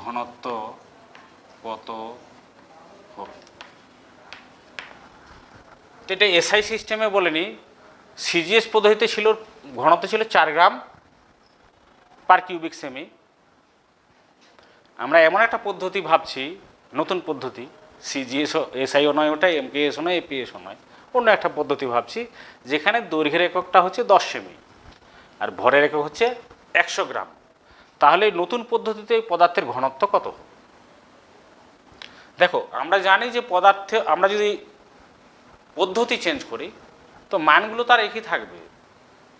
ঘনত্ব কত হবে? এটা এসআই সিস্টেমে বলেনি, সিজিএস পদ্ধতিতে ছিল ঘনত্ব ছিল 4 গ্রাম পার কিউবিক সেমি। আমরা এমন একটা পদ্ধতি ভাবছি, নতুন পদ্ধতি, সিজিএস এসআইও নয়, ওটা এমকেএসও নয়, এপিএসও নয়, অন্য একটা পদ্ধতি ভাবছি, যেখানে দৈর্ঘ্যের এককটা হচ্ছে 10 সেমি আর ভরের একক হচ্ছে 100 গ্রাম। তাহলে নতুন পদ্ধতিতে পদার্থের ঘনত্ব কত? দেখো, আমরা জানি যে পদার্থে আমরা যদি পদ্ধতি চেঞ্জ করি তো মানগুলো তার একই থাকবে,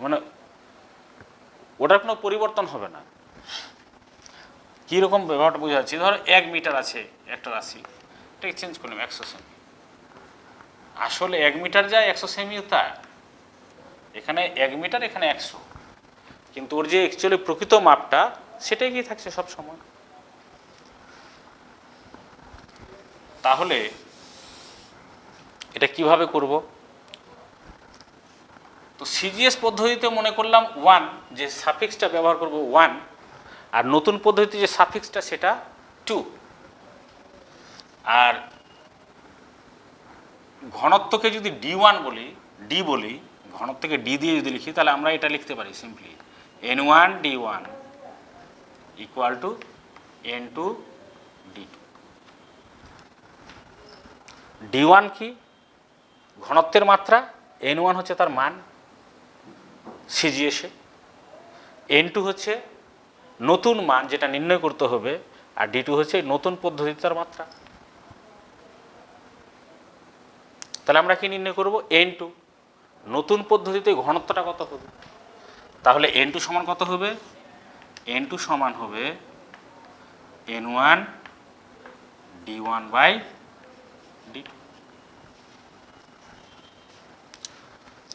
মানে ওটার কোনো পরিবর্তন হবে না। কীরকম ব্যাপারটা বোঝা যাচ্ছে, ধরো 1 মিটার আছে একটা রাশি, এটাকে চেঞ্জ করলাম 100 সেমি। আসলে 1 মিটার যায় 100 সেমিও তা, এখানে 1 মিটার, এখানে 100, কিন্তু ওর যে অ্যাকচুয়ালি প্রকৃত মাপটা সেটাই কি থাকছে সব সময়। তাহলে এটা কিভাবে করব? তো সিজিএস পদ্ধতিতে মনে করলাম 1, যে সাফিক্সটা ব্যবহার করব 1, আর নতুন পদ্ধতিতে যে সাফিক্সটা সেটা 2। আর ঘনত্বকে যদি D1 বলি, ঘনত্বকে ডি দিয়ে যদি লিখি, তাহলে আমরা এটা লিখতে পারি simply N1 D1 equal to N2 D2। D1 কি? ঘনত্বের মাত্রা, N1 হচ্ছে তার মান সিজিএসে, N2 হচ্ছে নতুন মান যেটা নির্ণয় করতে হবে, আর D2 হচ্ছে নতুন পদ্ধতিতে তার মাত্রা। তাহলে আমরা কি নির্ণয় করব? N2, নতুন পদ্ধতিতে ঘনত্বটা কত হবে? তাহলে N2 সমান কত হবে? N2 সমান হবে N1 D1 বাই D2।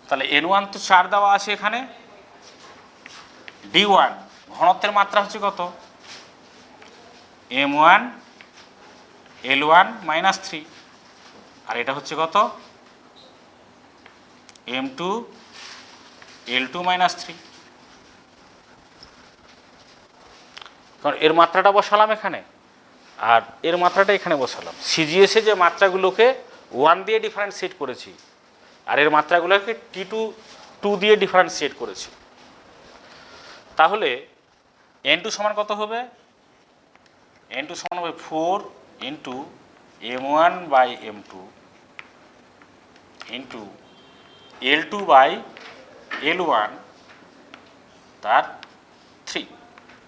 তাহলে N1 তো 4 দেওয়া আছে এখানে, D1 ঘনত্বের মাত্রা হচ্ছে কত? M1 L1 মাইনাস 3, আর এটা হচ্ছে কত? M2 L2 minus 3। কারণ এর মাত্রাটা বসালাম এখানে, আর এর মাত্রাটা এখানে বসালাম। সিজিএসে যে মাত্রাগুলোকে 1 দিয়ে ডিফারেন্সিয়েট করেছি, আর এর মাত্রাগুলোকে T2 দিয়ে ডিফারেন্সিয়েট করেছি। তাহলে N2 সমান কত হবে? N2 সমান হবে 4 into M1 by M2 into L2 by L1 তার 3।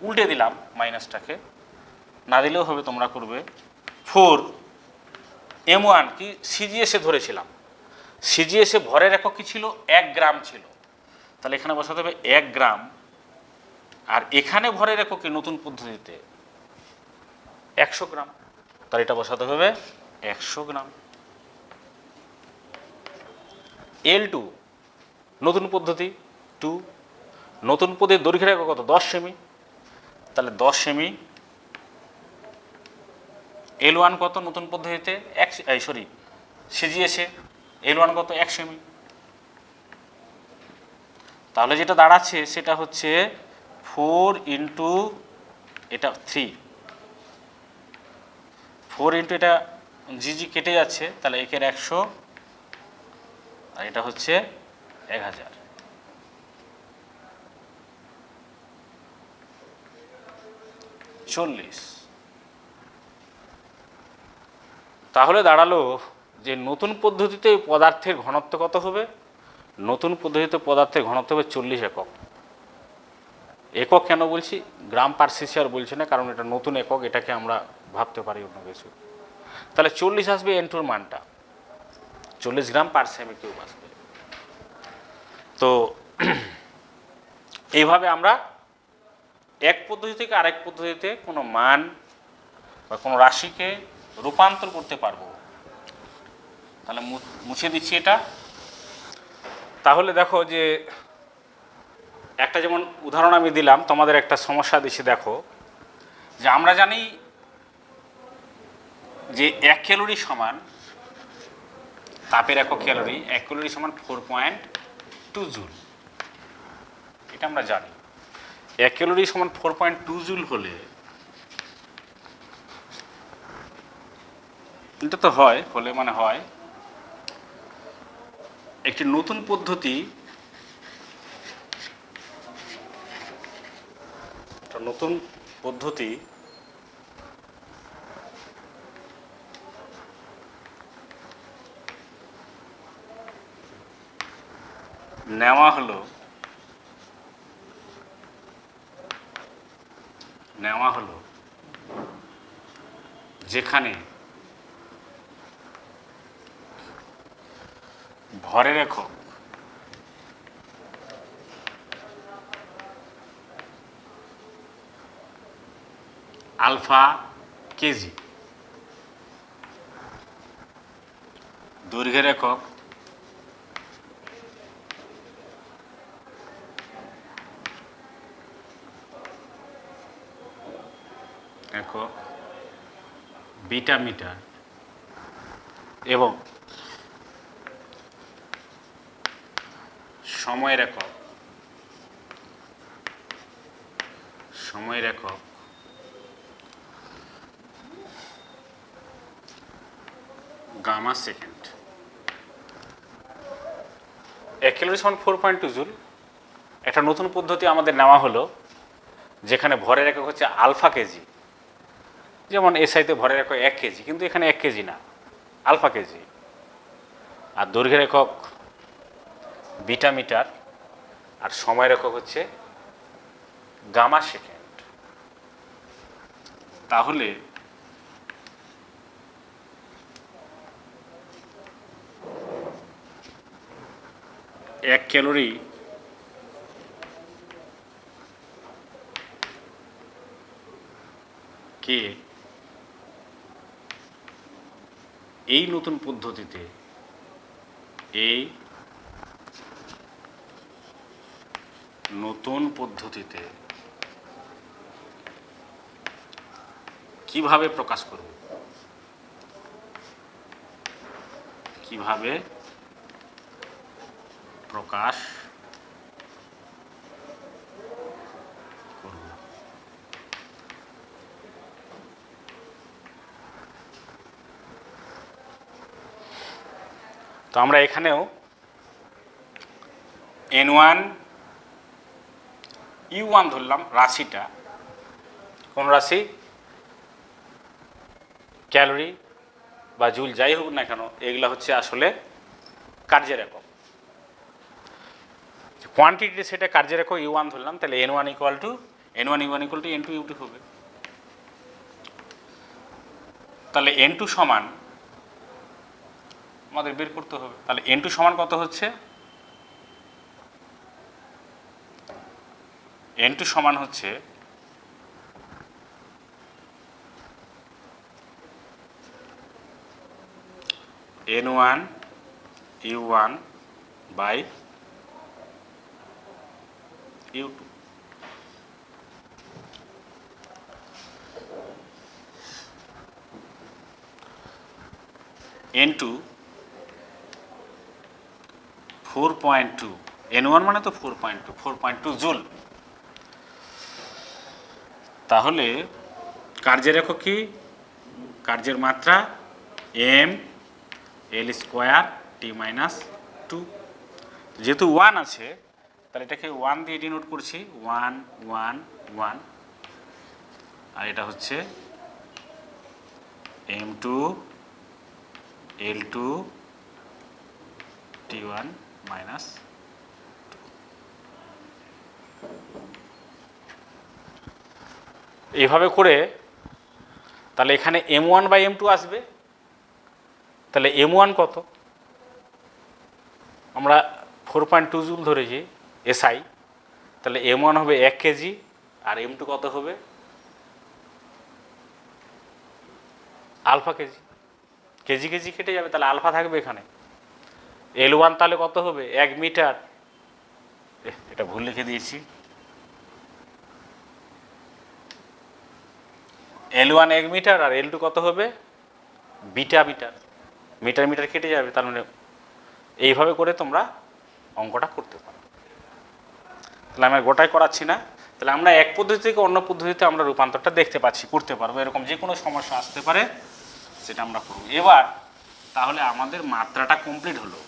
উল্টে দিলাম মাইনাসটাকে, না দিলেও হবে, তোমরা করবে। 4 M1 কি সিজিএসে ধরেছিলাম, সিজিএসে ভরের একক কি ছিল? 1 গ্রাম ছিল, তাহলে এখানে বসাতে হবে 1 গ্রাম, আর এখানে ভরের একক কি নতুন পদ্ধতিতে 100 গ্রাম, তার এটা বসাতে হবে 100 গ্রাম। L2 নতুন পদ্ধতি 2, নতুন পদ্ধতির দৈর্ঘ্যের একক কত? 10 সেমি, তাহলে 10 সেমি। L1 কত নতুন পদ্ধতিতে? সিজিএসে L1 কত? 1 সেমি। তাহলে যেটা দাঁড়াচ্ছে সেটা হচ্ছে 4 ইন্টু এটা 3, 4 ইন্টু এটা জি কেটে যাচ্ছে, তাহলে একের 100, আর এটা হচ্ছে 1000। তাহলে দাঁড়ালো যে নতুন পদ্ধতিতে পদার্থের ঘনত্ব কত হবে? নতুন পদ্ধতিতে পদার্থের ঘনত্ব হবে 40 একক। একক কেন বলছি, গ্রাম পার সিসি আর বলছি না, কারণ এটা নতুন একক, এটাকে আমরা ভাবতে পারি অন্য কিছু। তাহলে 40 আসবে N2-র মানটা, 40 গ্রাম পার সেমি কিউব আসবে। তো এইভাবে আমরা এক পদ্ধতি থেকে আরেক পদ্ধতিতে কোনো মান বা কোনো রাশিকে রূপান্তর করতে পারবো। তাহলে মুছে দিচ্ছি এটা। তাহলে দেখো যে একটা যেমন উদাহরণ আমি দিলাম, তোমাদের একটা সমস্যা দিচ্ছি। দেখো যে আমরা জানি যে 1 ক্যালোরি সমান তাপের একক ক্যালোরি, 1 ক্যালোরি সমান 4.2 জুল। এটা আমরা জানি। 1 ক্যালোরি সমান 4.2 জুল হলে এটা তো হয়, হলে মানে হয় একটি নতুন পদ্ধতি, নতুন পদ্ধতি নেওয়া হলো যেখানে ভরের একক আলফা কেজি, দৈর্ঘ্যের একক বিটা মিটার এবং সময়ের একক গামা সেকেন্ড। 1 ক্যালোরি সমান 4.2 জুল। একটা নতুন পদ্ধতি আমাদের নেওয়া হলো যেখানে ভরের একক হচ্ছে আলফা কেজি। যেমন এসআইতে ভরের একক 1 কেজি, কিন্তু এখানে 1 কেজি না, আলফা কেজি। আর দৈর্ঘ্যের একক বিটা মিটার, আর সময়ের একক হচ্ছে গামা সেকেন্ড। তাহলে এক ক্যালোরি কে এই নতুন পদ্ধতিতে কিভাবে প্রকাশ করব, কিভাবে প্রকাশ করব? তো আমরা এখানেও N1 U1 ধরলাম রাশিটা। কোন রাশি? ক্যালোরি বা জুল যাই হোক না কেন, এগুলো হচ্ছে আসলে কার্যের একক। কোয়ান্টিটি সেটা কার্যের একক U1 ধরলাম, তাহলে N1 U1 equal to N2 U2 হবে। তাহলে N2 সমান আমাদের বের করতে হবে। তাহলে N2 সমান কত হচ্ছে? N2 সমান হচ্ছে N1 U1 by U2। N2 4.2, N1 মানে তো 4.2 জুল। তাহলে কার্যের একক কি? কার্যের মাত্রা M L স্কোয়ার T-2। যেহেতু 1 আছে তাহলে এটাকে 1 দিয়ে ডিনোট করছি, 1 1 1। আর এটা হচ্ছে M2 L2 T1 মাইনাস, এইভাবে করে তাহলে এখানে m1/m2 আসবে। তাহলে m1 কত? আমরা 4.2 জুল ধরেছি এসআই, তাহলে m1 হবে 1 কেজি আর m2 কত হবে? Alpha KG. কেজি কেজি কেটে যাবে, তাহলে আলফা থাকবে এখানে। L1 তাহলে কত হবে? 1 মিটার। এটা ভুল লিখে দিয়েছি। L1 1 মিটার আর L2 কত হবে? Beta metre. মিটার মিটার কেটে যাবে, তার মানে এইভাবে করে তোমরা অঙ্কটা করতে পারো। তাহলে আমি গোটাই করাচ্ছি না। তাহলে আমরা এক পদ্ধতি থেকে অন্য পদ্ধতিতে আমরা রূপান্তরটা দেখতে পাচ্ছি, করতে পারবো। এরকম যে কোনো সমস্যা আসতে পারে, সেটা আমরা করব। এবার তাহলে আমাদের মাত্রাটা কমপ্লিট হলো।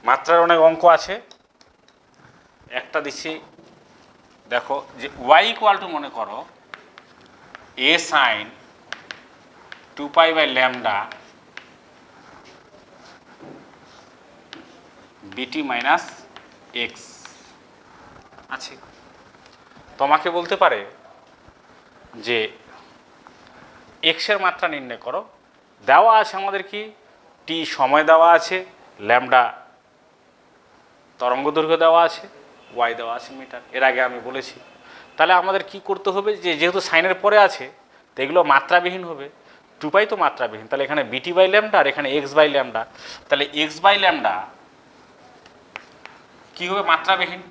মাত্রার অনেক অঙ্ক আছে, একটা দিচ্ছি দেখো, যে y ইকুয়াল টু মনে করো a sine 2π/λ bt minus X আছে। তোমাকে বলতে পারে যে এক্সের মাত্রা নির্ণয় করো। দেওয়া আছে আমাদের কি, টি সময় দেওয়া আছে, ল্যামডা তরঙ্গ দৈর্ঘ্য দেওয়া আছে, ওয়াই দেওয়া আছে মিটার। এর আগে আমি বলেছি। তাহলে আমাদের কি করতে হবে, যে যেহেতু সাইনের পরে আছে তো এগুলো মাত্রাবিহীন হবে। 2π তো মাত্রাবিহীন, তাহলে এখানে bt/λ আর এখানে x/λ। তাহলে x/λ কি হবে? মাত্রাবিহীন।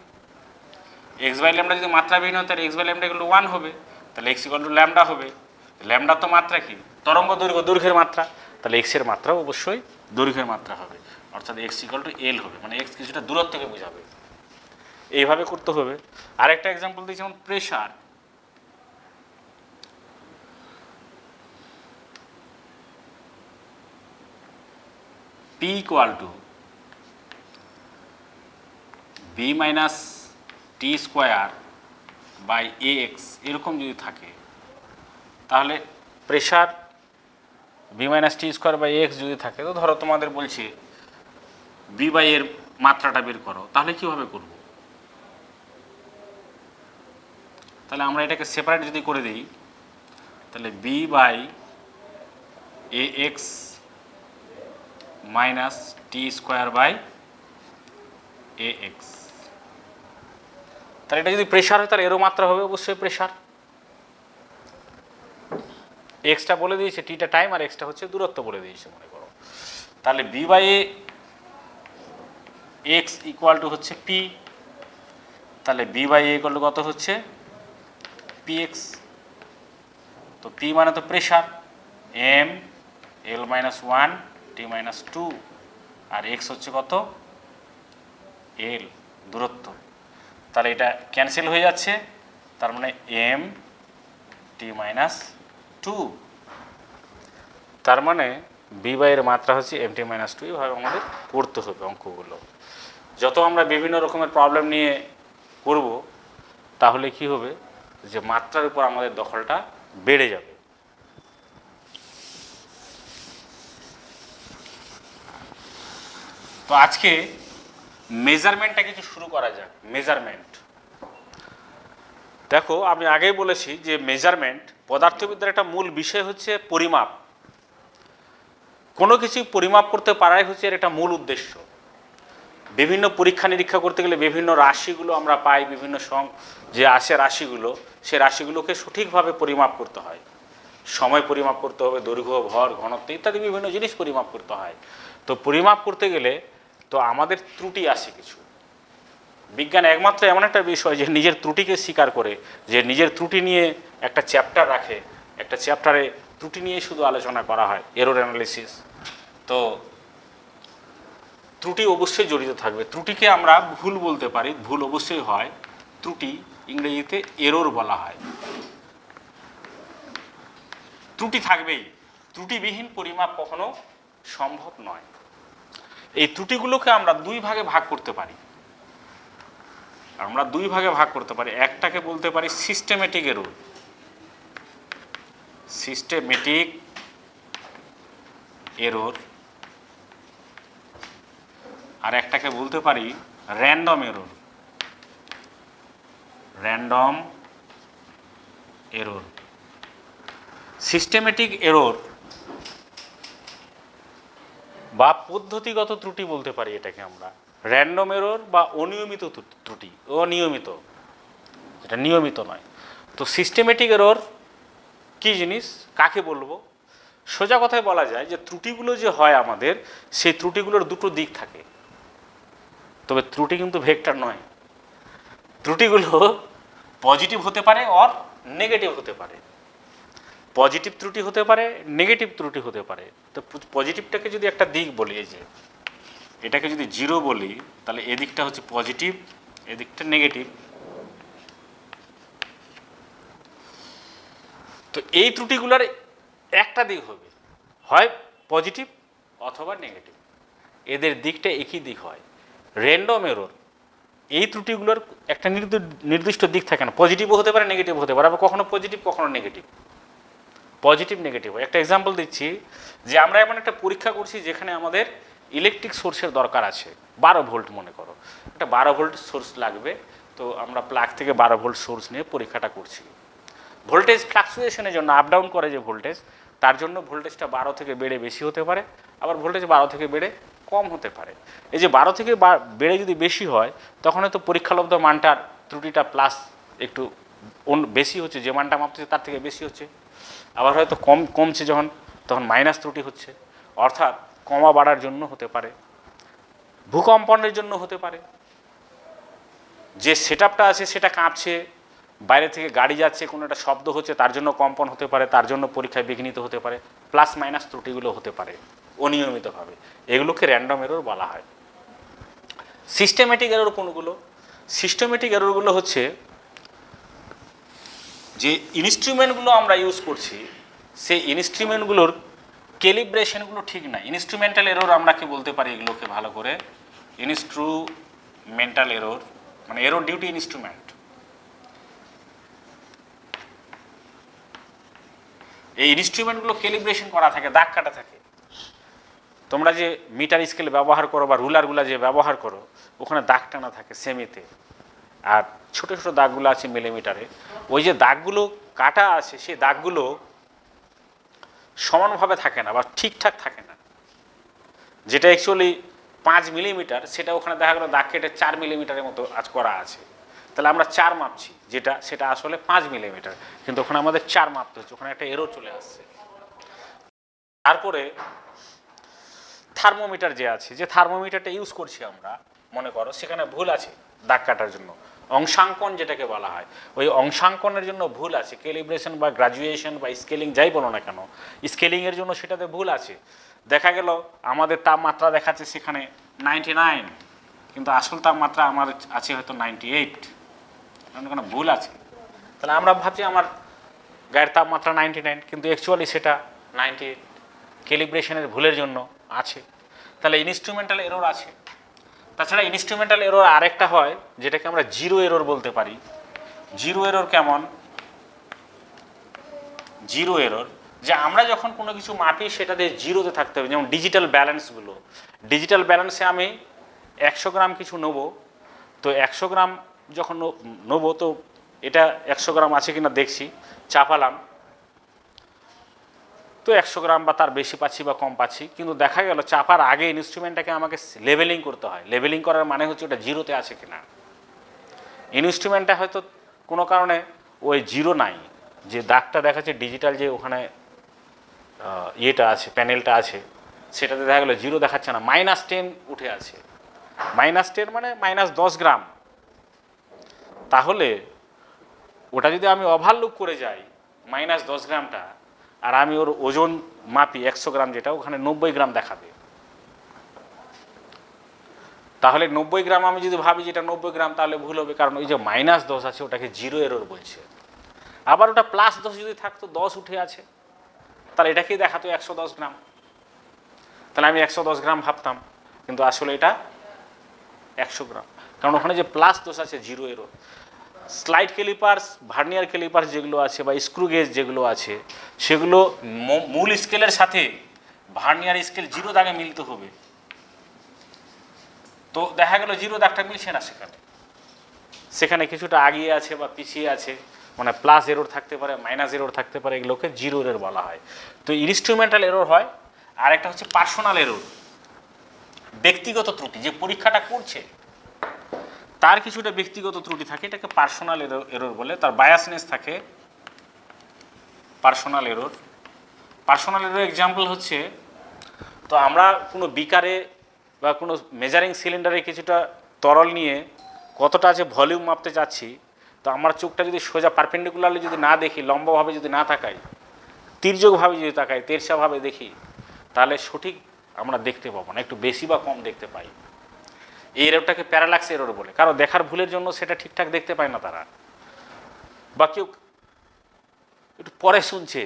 x/λ যদি মাত্রাবিহীন হয় তাহলে x/λ এগুলো 1 হবে, তাহলে x = λ হবে। ল্যামডা তো মাত্রা কি? তরঙ্গ দৈর্ঘ্য, দৈর্ঘ্যের মাত্রা। তাহলে x এর মাত্রা অবশ্যই দৈর্ঘ্যের মাত্রা হবে, অর্থাৎ x = l হবে, মানে x কিছুটা দূরত্বকে বোঝাবে। এইভাবে করতে হবে। আরেকটা এক্সাম্পল দিই, যেমন প্রেশার। P = b-t²/ax এরকম যদি থাকে, তাহলে প্রেশার b-t²/ax যদি থাকে, তো ধরো তোমাদের বলছে b/এর মাত্রাটা বের করো, তাহলে কীভাবে করব? তাহলে আমরা এটাকে সেপারেট যদি করে দিই, তাহলে b/ax মাইনাস t²/ax। তাহলে এটা যদি প্রেশার হয় তাহলে এরও মাত্রা হবে অবশ্যই প্রেশার। এক্সটা বলে দিয়েছে, টিটা টাইম আর এক্সটা হচ্ছে দূরত্ব বলে দিয়েছে মনে করো। তাহলে b/ax = হচ্ছে p, তাহলে b/a = কত হচ্ছে? px। তো p মানে তো প্রেশার, m l-1 t-2, আর x হচ্ছে কত? l, দূরত্ব। তাহলে এটা ক্যান্সেল হয়ে যাচ্ছে, তার মানে m t-2, তার মানে b/এর মাত্রা হচ্ছে m t-2। এইভাবে আমাদের করতে হবে অঙ্কগুলো। যত আমরা বিভিন্ন রকমের প্রবলেম নিয়ে করব, তাহলে কি হবে, যে মাত্রার উপর আমাদের দখলটা বেড়ে যাবে। তো আজকে মেজারমেন্টটা কিছু শুরু করা যাক। মেজারমেন্ট দেখো, আমি আগেই বলেছি যে মেজারমেন্ট পদার্থবিদ্যার একটা মূল বিষয় হচ্ছে পরিমাপ। কোনো কিছু পরিমাপ করতে পারাই হচ্ছে এর একটা মূল উদ্দেশ্য। বিভিন্ন পরীক্ষা নিরীক্ষা করতে গেলে বিভিন্ন রাশিগুলো আমরা পাই, বিভিন্ন যে আসে রাশিগুলো, সে রাশিগুলোকে সঠিকভাবে পরিমাপ করতে হয়। সময় পরিমাপ করতে হবে, দৈর্ঘ্য, ভর, ঘনত্ব ইত্যাদি বিভিন্ন জিনিস পরিমাপ করতে হয়। তো পরিমাপ করতে গেলে তো আমাদের ত্রুটি আসে কিছু। বিজ্ঞান একমাত্র এমন একটা বিষয় যে নিজের ত্রুটিকে স্বীকার করে, যে নিজের ত্রুটি নিয়ে একটা চ্যাপ্টার রাখে, একটা চ্যাপ্টারে ত্রুটি নিয়ে শুধু আলোচনা করা হয়, এরর অ্যানালিসিস। তো ত্রুটি অবশ্যই জড়িত থাকবে। ত্রুটিকে আমরা ভুল বলতে পারি, ভুল অবশ্যই হয়। ত্রুটি ইংরেজিতে এরর বলা হয়। ত্রুটি থাকবেই, ত্রুটিবিহীন পরিমাপ কখনো সম্ভব নয়। এই ত্রুটিগুলোকে আমরা দুই ভাগে ভাগ করতে পারি। আমরা দুই ভাগে ভাগ করতে পারি, একটাকে বলতে পারি সিস্টেমেটিক এরর, সিস্টেমেটিক এরর, আর একটাকে বলতে পারি random error, random error. Systematic error বা পদ্ধতিগত ত্রুটি বলতে পারি এটাকে আমরা, র্যান্ডম এরর বা অনিয়মিত ত্রুটি, অনিয়মিত, এটা নিয়মিত নয়। তো সিস্টেমেটিক এরর কী জিনিস, কাকে বলবো? সোজা কথায় বলা যায় যে ত্রুটিগুলো যে হয় আমাদের, সেই ত্রুটিগুলোর দুটো দিক থাকে, তবে ত্রুটি কিন্তু ভেক্টর নয়। ত্রুটিগুলো পজিটিভ হতে পারে অর নেগেটিভ হতে পারে, পজিটিভ ত্রুটি হতে পারে, নেগেটিভ ত্রুটি হতে পারে। তো পজিটিভটাকে যদি একটা দিক বলি, এই যে এটাকে যদি 0 বলি, তাহলে এদিকটা হচ্ছে পজিটিভ, এদিকটা নেগেটিভ। তো এই ত্রুটিগুলোর একটা দিক হবে হয় পজিটিভ অথবা নেগেটিভ, এদের দিকটা একই দিক হয়। র্যান্ডম এরর এই ত্রুটিগুলোর একটা নির্দিষ্ট দিক থাকে না, পজিটিভও হতে পারে নেগেটিভ হতে পারে, আবার কখনো পজিটিভ কখনো নেগেটিভ, পজিটিভ নেগেটিভ। একটা এক্সাম্পল দিচ্ছি, যে আমরা এমন একটা পরীক্ষা করছি যেখানে আমাদের ইলেকট্রিক সোর্সের দরকার আছে, 12 ভোল্ট মনে করো, একটা 12 ভোল্ট সোর্স লাগবে। তো আমরা প্লাগ থেকে 12 ভোল্ট সোর্স নিয়ে পরীক্ষাটা করছি। ভোল্টেজ ফ্লাকচুয়েশনের জন্য, আপ ডাউন করে যে ভোল্টেজ, তার জন্য ভোল্টেজটা 12 থেকে বেড়ে বেশি হতে পারে, আবার ভোল্টেজ 12 থেকে বেড়ে কম হতে পারে। এই যে 12 থেকে বেড়ে যদি বেশি হয়, তখন হয়তো পরীক্ষালব্ধ মানটার ত্রুটিটা প্লাস একটু বেশি হচ্ছে, যে মানটা মাপছে তার থেকে বেশি হচ্ছে। আবার হয়তো কমছে যখন, তখন মাইনাস ত্রুটি হচ্ছে, অর্থাৎ কমা বাড়ার জন্য হতে পারে, ভূকম্পনের জন্য হতে পারে, যে সেটআপটা আছে সেটা কাঁপছে, বাইরে থেকে গাড়ি যাচ্ছে, কোনো একটা শব্দ হচ্ছে, তার জন্য কম্পন হতে পারে, তার জন্য পরীক্ষায় বিঘ্নিত হতে পারে, প্লাস মাইনাস ত্রুটিগুলো হতে পারে অনিয়মিতভাবে। এগুলোকে র্যান্ডম এরর বলা হয়। সিস্টেমেটিক এরর কোনগুলো? সিস্টেমেটিক এররগুলো হচ্ছে যে ইনস্ট্রুমেন্টগুলো আমরা ইউজ করছি, সেই ইনস্ট্রুমেন্টগুলোর ক্যালিব্রেশনগুলো ঠিক না। ইনস্ট্রুমেন্টাল এরর আমরা কি বলতে পারি এগুলোকে ভালো করে? ইনস্ট্রুমেন্টাল এরর মানে এরর ডিউ টু ইনস্ট্রুমেন্ট। এই ইনস্ট্রুমেন্টগুলো ক্যালিব্রেশন করা থাকে, দাগ কাটা থাকে। তোমরা যে মিটার স্কেল ব্যবহার করো বা রুলারগুলো যে ব্যবহার করো, ওখানে দাগ টানা থাকে সেমিতে, আর ছোট ছোট দাগগুলো আছে মিলিমিটারে। ওই যে দাগগুলো কাটা আছে, সেই দাগগুলো সমানভাবে থাকে না বা ঠিকঠাক থাকে না। যেটা অ্যাকচুয়ালি 5 মিলিমিটার, সেটা ওখানে দেখা গেলো দাগ কেটে 4 মিলিমিটারের মতো আজ করা আছে। তাহলে আমরা 4 মাপছি, সেটা আসলে 5 মিলিমিটার, কিন্তু ওখানে আমাদের 4 মাপতে হচ্ছে, ওখানে একটা এরর চলে আসছে। তারপরে থার্মোমিটার যে আছে, যে থার্মোমিটারটা ইউজ করছি আমরা, মনে করো সেখানে ভুল আছে দাগ কাটার জন্য, অংশাঙ্কন যেটাকে বলা হয়, ওই অংশাঙ্কনের জন্য ভুল আছে, ক্যালিব্রেশন বা গ্রাজুয়েশন বা স্কেলিং যাই বলো না কেন, স্কেলিংয়ের জন্য সেটাতে ভুল আছে। দেখা গেল আমাদের তাপমাত্রা দেখাচ্ছে সেখানে 99, কিন্তু আসল তাপমাত্রা আমার আছে হয়তো 98, কোনো ভুল আছে। তাহলে আমরা ভাবছি আমার গায়ের তাপমাত্রা 99, কিন্তু অ্যাকচুয়ালি সেটা 98, ক্যালিব্রেশনের ভুলের জন্য আছে। তাহলে ইনস্ট্রুমেন্টাল এরর আছে। তাছাড়া ইনস্ট্রুমেন্টাল এরর আরেকটা হয় যেটাকে আমরা জিরো এরর বলতে পারি। জিরো এরর কেমন? জিরো এরর যে আমরা যখন কোনো কিছু মাপি সেটাতে জিরোতে থাকতে হবে। যেমন ডিজিটাল ব্যালেন্সগুলো, ডিজিটাল ব্যালেন্সে আমি 100 গ্রাম কিছু নেব, তো 100 গ্রাম যখন নেব, তো এটা 100 গ্রাম আছে কিনা দেখছি, চাপালাম, তো 100 গ্রাম বা তার বেশি পাচ্ছি বা কম পাচ্ছি, কিন্তু দেখা গেল চাপার আগে ইনস্ট্রুমেন্টটাকে আমাকে লেভেলিং করতে হয়। লেভেলিং করার মানে হচ্ছে ওটা জিরোতে আছে কিনা। ইনস্ট্রুমেন্টটা হয়তো কোনো কারণে ওই জিরো নাই, যে দাগটা দেখাচ্ছে ডিজিটাল যে ওখানে ইয়েটা আছে, প্যানেলটা আছে, সেটাতে দেখা গেলো জিরো দেখাচ্ছে না, -10 উঠে আছে। -10 মানে -10 গ্রাম। তাহলে ওটা যদি আমি ওভারলুক করে যাই -10 গ্রামটা, আর আমি ওর ওজন মাপি 100 গ্রাম, যেটা ওখানে 90 গ্রাম দেখাবে। তাহলে 90 গ্রাম আমি যদি ভাবি যেটা 90 গ্রাম, তাহলে ভুল হবে, কারণ ওই যে -10 আছে ওটাকে জিরো এরর বলছে। আবার ওটা +10 যদি থাকতো, 10 উঠে আছে, তাহলে এটাকেই দেখাতো 110 গ্রাম। তাহলে আমি 110 গ্রাম ভাবতাম, কিন্তু আসলে এটা 100 গ্রাম। কারণ ওখানে যে প্লাস দোষ আছে, zero error. Slide callipers, vernier callipers যেগুলো আছে বা স্ক্রু গেজ যেগুলো আছে, সেগুলো মূল স্কেলের সাথে ভার্নিয়ার স্কেল জিরো দাগে মিলতে হবে। তো দেখা গেল জিরো দাগটা মিলছে না, সেখানে কিছুটা আগিয়ে আছে বা পিছিয়ে আছে, মানে প্লাস এরর থাকতে পারে, মাইনাস এরর থাকতে পারে, এগুলোকে জিরো এরর বলা হয়। তো ইনস্ট্রুমেন্টাল এরর হয়। আর একটা হচ্ছে পার্সোনাল এরর, ব্যক্তিগত ত্রুটি। যে পরীক্ষাটা করছে তার কিছুটা ব্যক্তিগত ত্রুটি থাকে, এটাকে পার্সোনাল এরর বলে, তার বায়াসনেস থাকে, personal error. Personal error example হচ্ছে, তো আমরা কোনো বিকারে বা কোনো মেজারিং সিলিন্ডারে কিছুটা তরল নিয়ে কতটা আছে ভলিউম মাপতে যাচ্ছি, তো আমার চোখটা যদি সোজা পারপেন্ডিকুলারলি যদি না দেখি, লম্বভাবে যদি না তাকাই, তির্যকভাবে যদি তাকাই, তেরছাভাবে দেখি, তাহলে সঠিক আমরা দেখতে পাবো না, একটু বেশি বা কম দেখতে পাই। এই এররটাকে প্যারালাক্স এরর বলে। কারণ দেখার ভুলের জন্য সেটা ঠিকঠাক দেখতে পায় না তারা, বা কেউ একটু পরে শুনছে,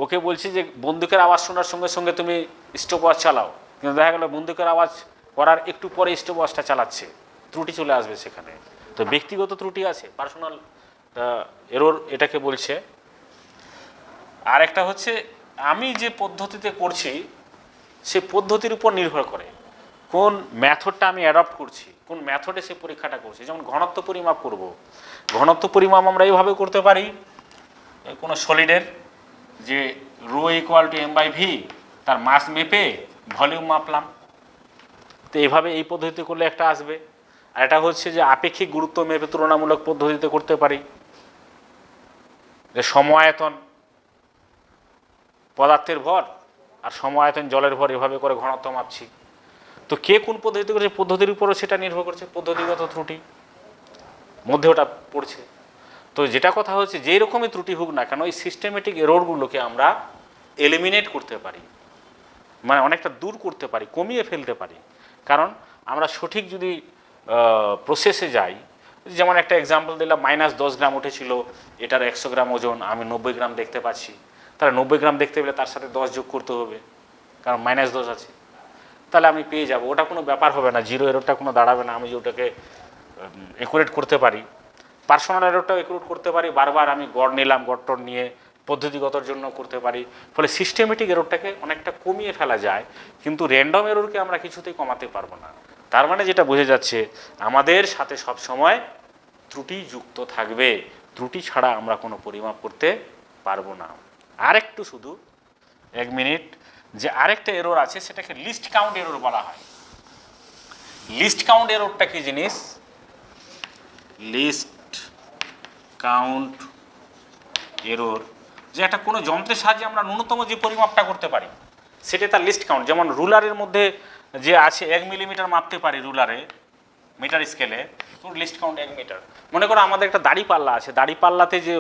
ওকে বলছি যে বন্দুকের আওয়াজ শোনার সঙ্গে সঙ্গে তুমি স্টপওয়াচ চালাও, কিন্তু দেখা গেল বন্দুকের আওয়াজ করার একটু পরে স্টপওয়াচটা চালাচ্ছে, ত্রুটি চলে আসবে সেখানে। তো ব্যক্তিগত ত্রুটি আছে, পার্সোনাল এরর এটাকে বলছে। আর একটা হচ্ছে আমি যে পদ্ধতিতে করছি সে পদ্ধতির উপর নির্ভর করে, কোন মেথডটা আমি অ্যাডপ্ট করছি, কোন মেথডে সে পরীক্ষাটা করছি। যেমন ঘনত্ব পরিমাপ করব, ঘনত্ব পরিমাপ আমরা এইভাবে করতে পারি, কোনো সলিডের যে রো ইকুয়াল টু m/v, তার মাস মেপে ভলিউম মাপলাম, তো এইভাবে এই পদ্ধতিতে করলে একটা আসবে। আর এটা হচ্ছে যে আপেক্ষিক গুরুত্ব মেপে তুলনামূলক পদ্ধতিতে করতে পারি, যে সমআয়তন পদার্থের ভর আর সমআয়তন জলের ভর, এভাবে করে ঘনত্ব মাপছি। তো কে কোন পদ্ধতিতে করেছে, পদ্ধতির উপরও সেটা নির্ভর করছে, পদ্ধতিগত ত্রুটি মধ্যে ওটা পড়ছে। তো যেটা কথা হচ্ছে, যেই রকমই ত্রুটি হোক না কেন, এই সিস্টেমেটিক এররগুলোকে আমরা এলিমিনেট করতে পারি, মানে অনেকটা দূর করতে পারি, কমিয়ে ফেলতে পারি। কারণ আমরা সঠিক যদি প্রসেসে যাই, যেমন একটা এক্সাম্পল দিলাম, -10 গ্রাম উঠেছিল, এটার 100 গ্রাম ওজন, আমি 90 গ্রাম দেখতে পাচ্ছি, তাহলে 90 গ্রাম দেখতে পেলে তার সাথে 10 যোগ করতে হবে, কারণ -10 আছে, তাহলে আমি পেয়ে যাব। ওটা কোনো ব্যাপার হবে না, জিরো এররটা কোনো দাঁড়াবে না, আমি যে ওটাকে একুরেট করতে পারি। পার্সোনাল এররটাও একুরেট করতে পারি, বারবার আমি গড় নিলাম, গড়টর নিয়ে পদ্ধতিগতর জন্য করতে পারি। ফলে সিস্টেমেটিক এররটাকে অনেকটা কমিয়ে ফেলা যায়, কিন্তু র্যান্ডম এররকে আমরা কিছুতেই কমাতে পারবো না। তার মানে যেটা বোঝা যাচ্ছে, আমাদের সাথে সব সময় ত্রুটি যুক্ত থাকবে, ত্রুটি ছাড়া আমরা কোনো পরিমাপ করতে পারবো না। আরেকটু শুধু 1 মিনিট, যে আরেকটা এরর আছে সেটাকে লিস্ট কাউন্ট এরর বলা হয়। লিস্ট কাউন্ট এররটা কি জিনিস? লিস্ট কাউন্ট এরর, যে একটা কোনো যন্ত্রের সাহায্যে আমরা ন্যূনতম যে পরিমাপটা করতে পারি সেটা তার লিস্ট কাউন্ট। যেমন রুলারের মধ্যে যে আছে 1 মিলিমিটার মাপতে পারি রুলারে, মিটার স্কেলে, তোর লিস্ট কাউন্ট 1 মিটার। মনে করো আমাদের একটা দাড়ি পাল্লা আছে, দাড়ি পাল্লাতে যে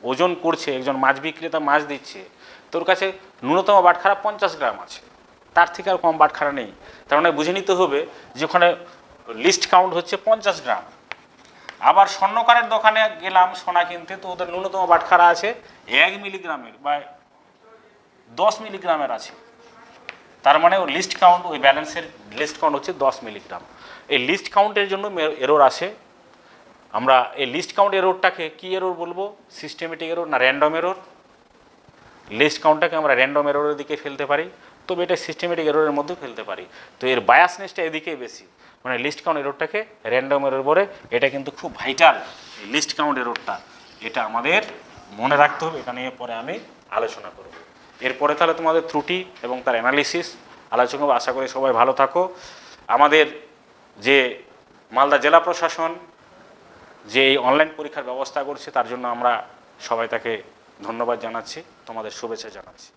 ওজন করছে, একজন মাছ বিক্রেতা মাছ দিচ্ছে, তোর কাছে ন্যূনতম বাটখারা 50 গ্রাম আছে, তার থেকে আর কম বাটখারা নেই। তার মানে বুঝে নিতে হবে যে ওখানে লিস্ট কাউন্ট হচ্ছে 50 গ্রাম। আবার স্বর্ণকারের দোকানে গেলাম সোনা কিনতে, তো ওদের ন্যূনতম বাটখারা আছে 1 মিলিগ্রামের বা 10 মিলিগ্রামের আছে, তার মানে ওর লিস্ট কাউন্ট, ওই ব্যালেন্সের লিস্ট কাউন্ট হচ্ছে 10 মিলিগ্রাম। এই লিস্ট কাউন্টের জন্য এরর আসে। আমরা এই লিস্ট কাউন্ট এররটাকে কি এরর বলবো, সিস্টেমেটিক এরর না র্যান্ডম এরর? লিস্ট কাউন্টটাকে আমরা র্যান্ডম এররের দিকে ফেলতে পারি, তবে এটা সিস্টেমেটিক এররের মধ্যে ফেলতে পারি। তো এর বায়াসনেসটা এদিকেই বেশি, মানে লিস্ট কাউন্ট এররটাকে র্যান্ডম এরর বলে। এটা কিন্তু খুব ভাইটাল, এই লিস্ট কাউন্ট এররটা, এটা আমাদের মনে রাখতে হবে। এটা নিয়ে পরে আমি আলোচনা করব। এরপরে তাহলে তোমাদের ত্রুটি এবং তার অ্যানালিসিস আলোচনা করব। আশা করি সবাই ভালো থাকো। আমাদের যে মালদা জেলা প্রশাসন যে এই অনলাইন পরীক্ষার ব্যবস্থা করছে, তার জন্য আমরা সবাই তাকে ধন্যবাদ জানাচ্ছি, তোমাদের শুভেচ্ছা জানাচ্ছি।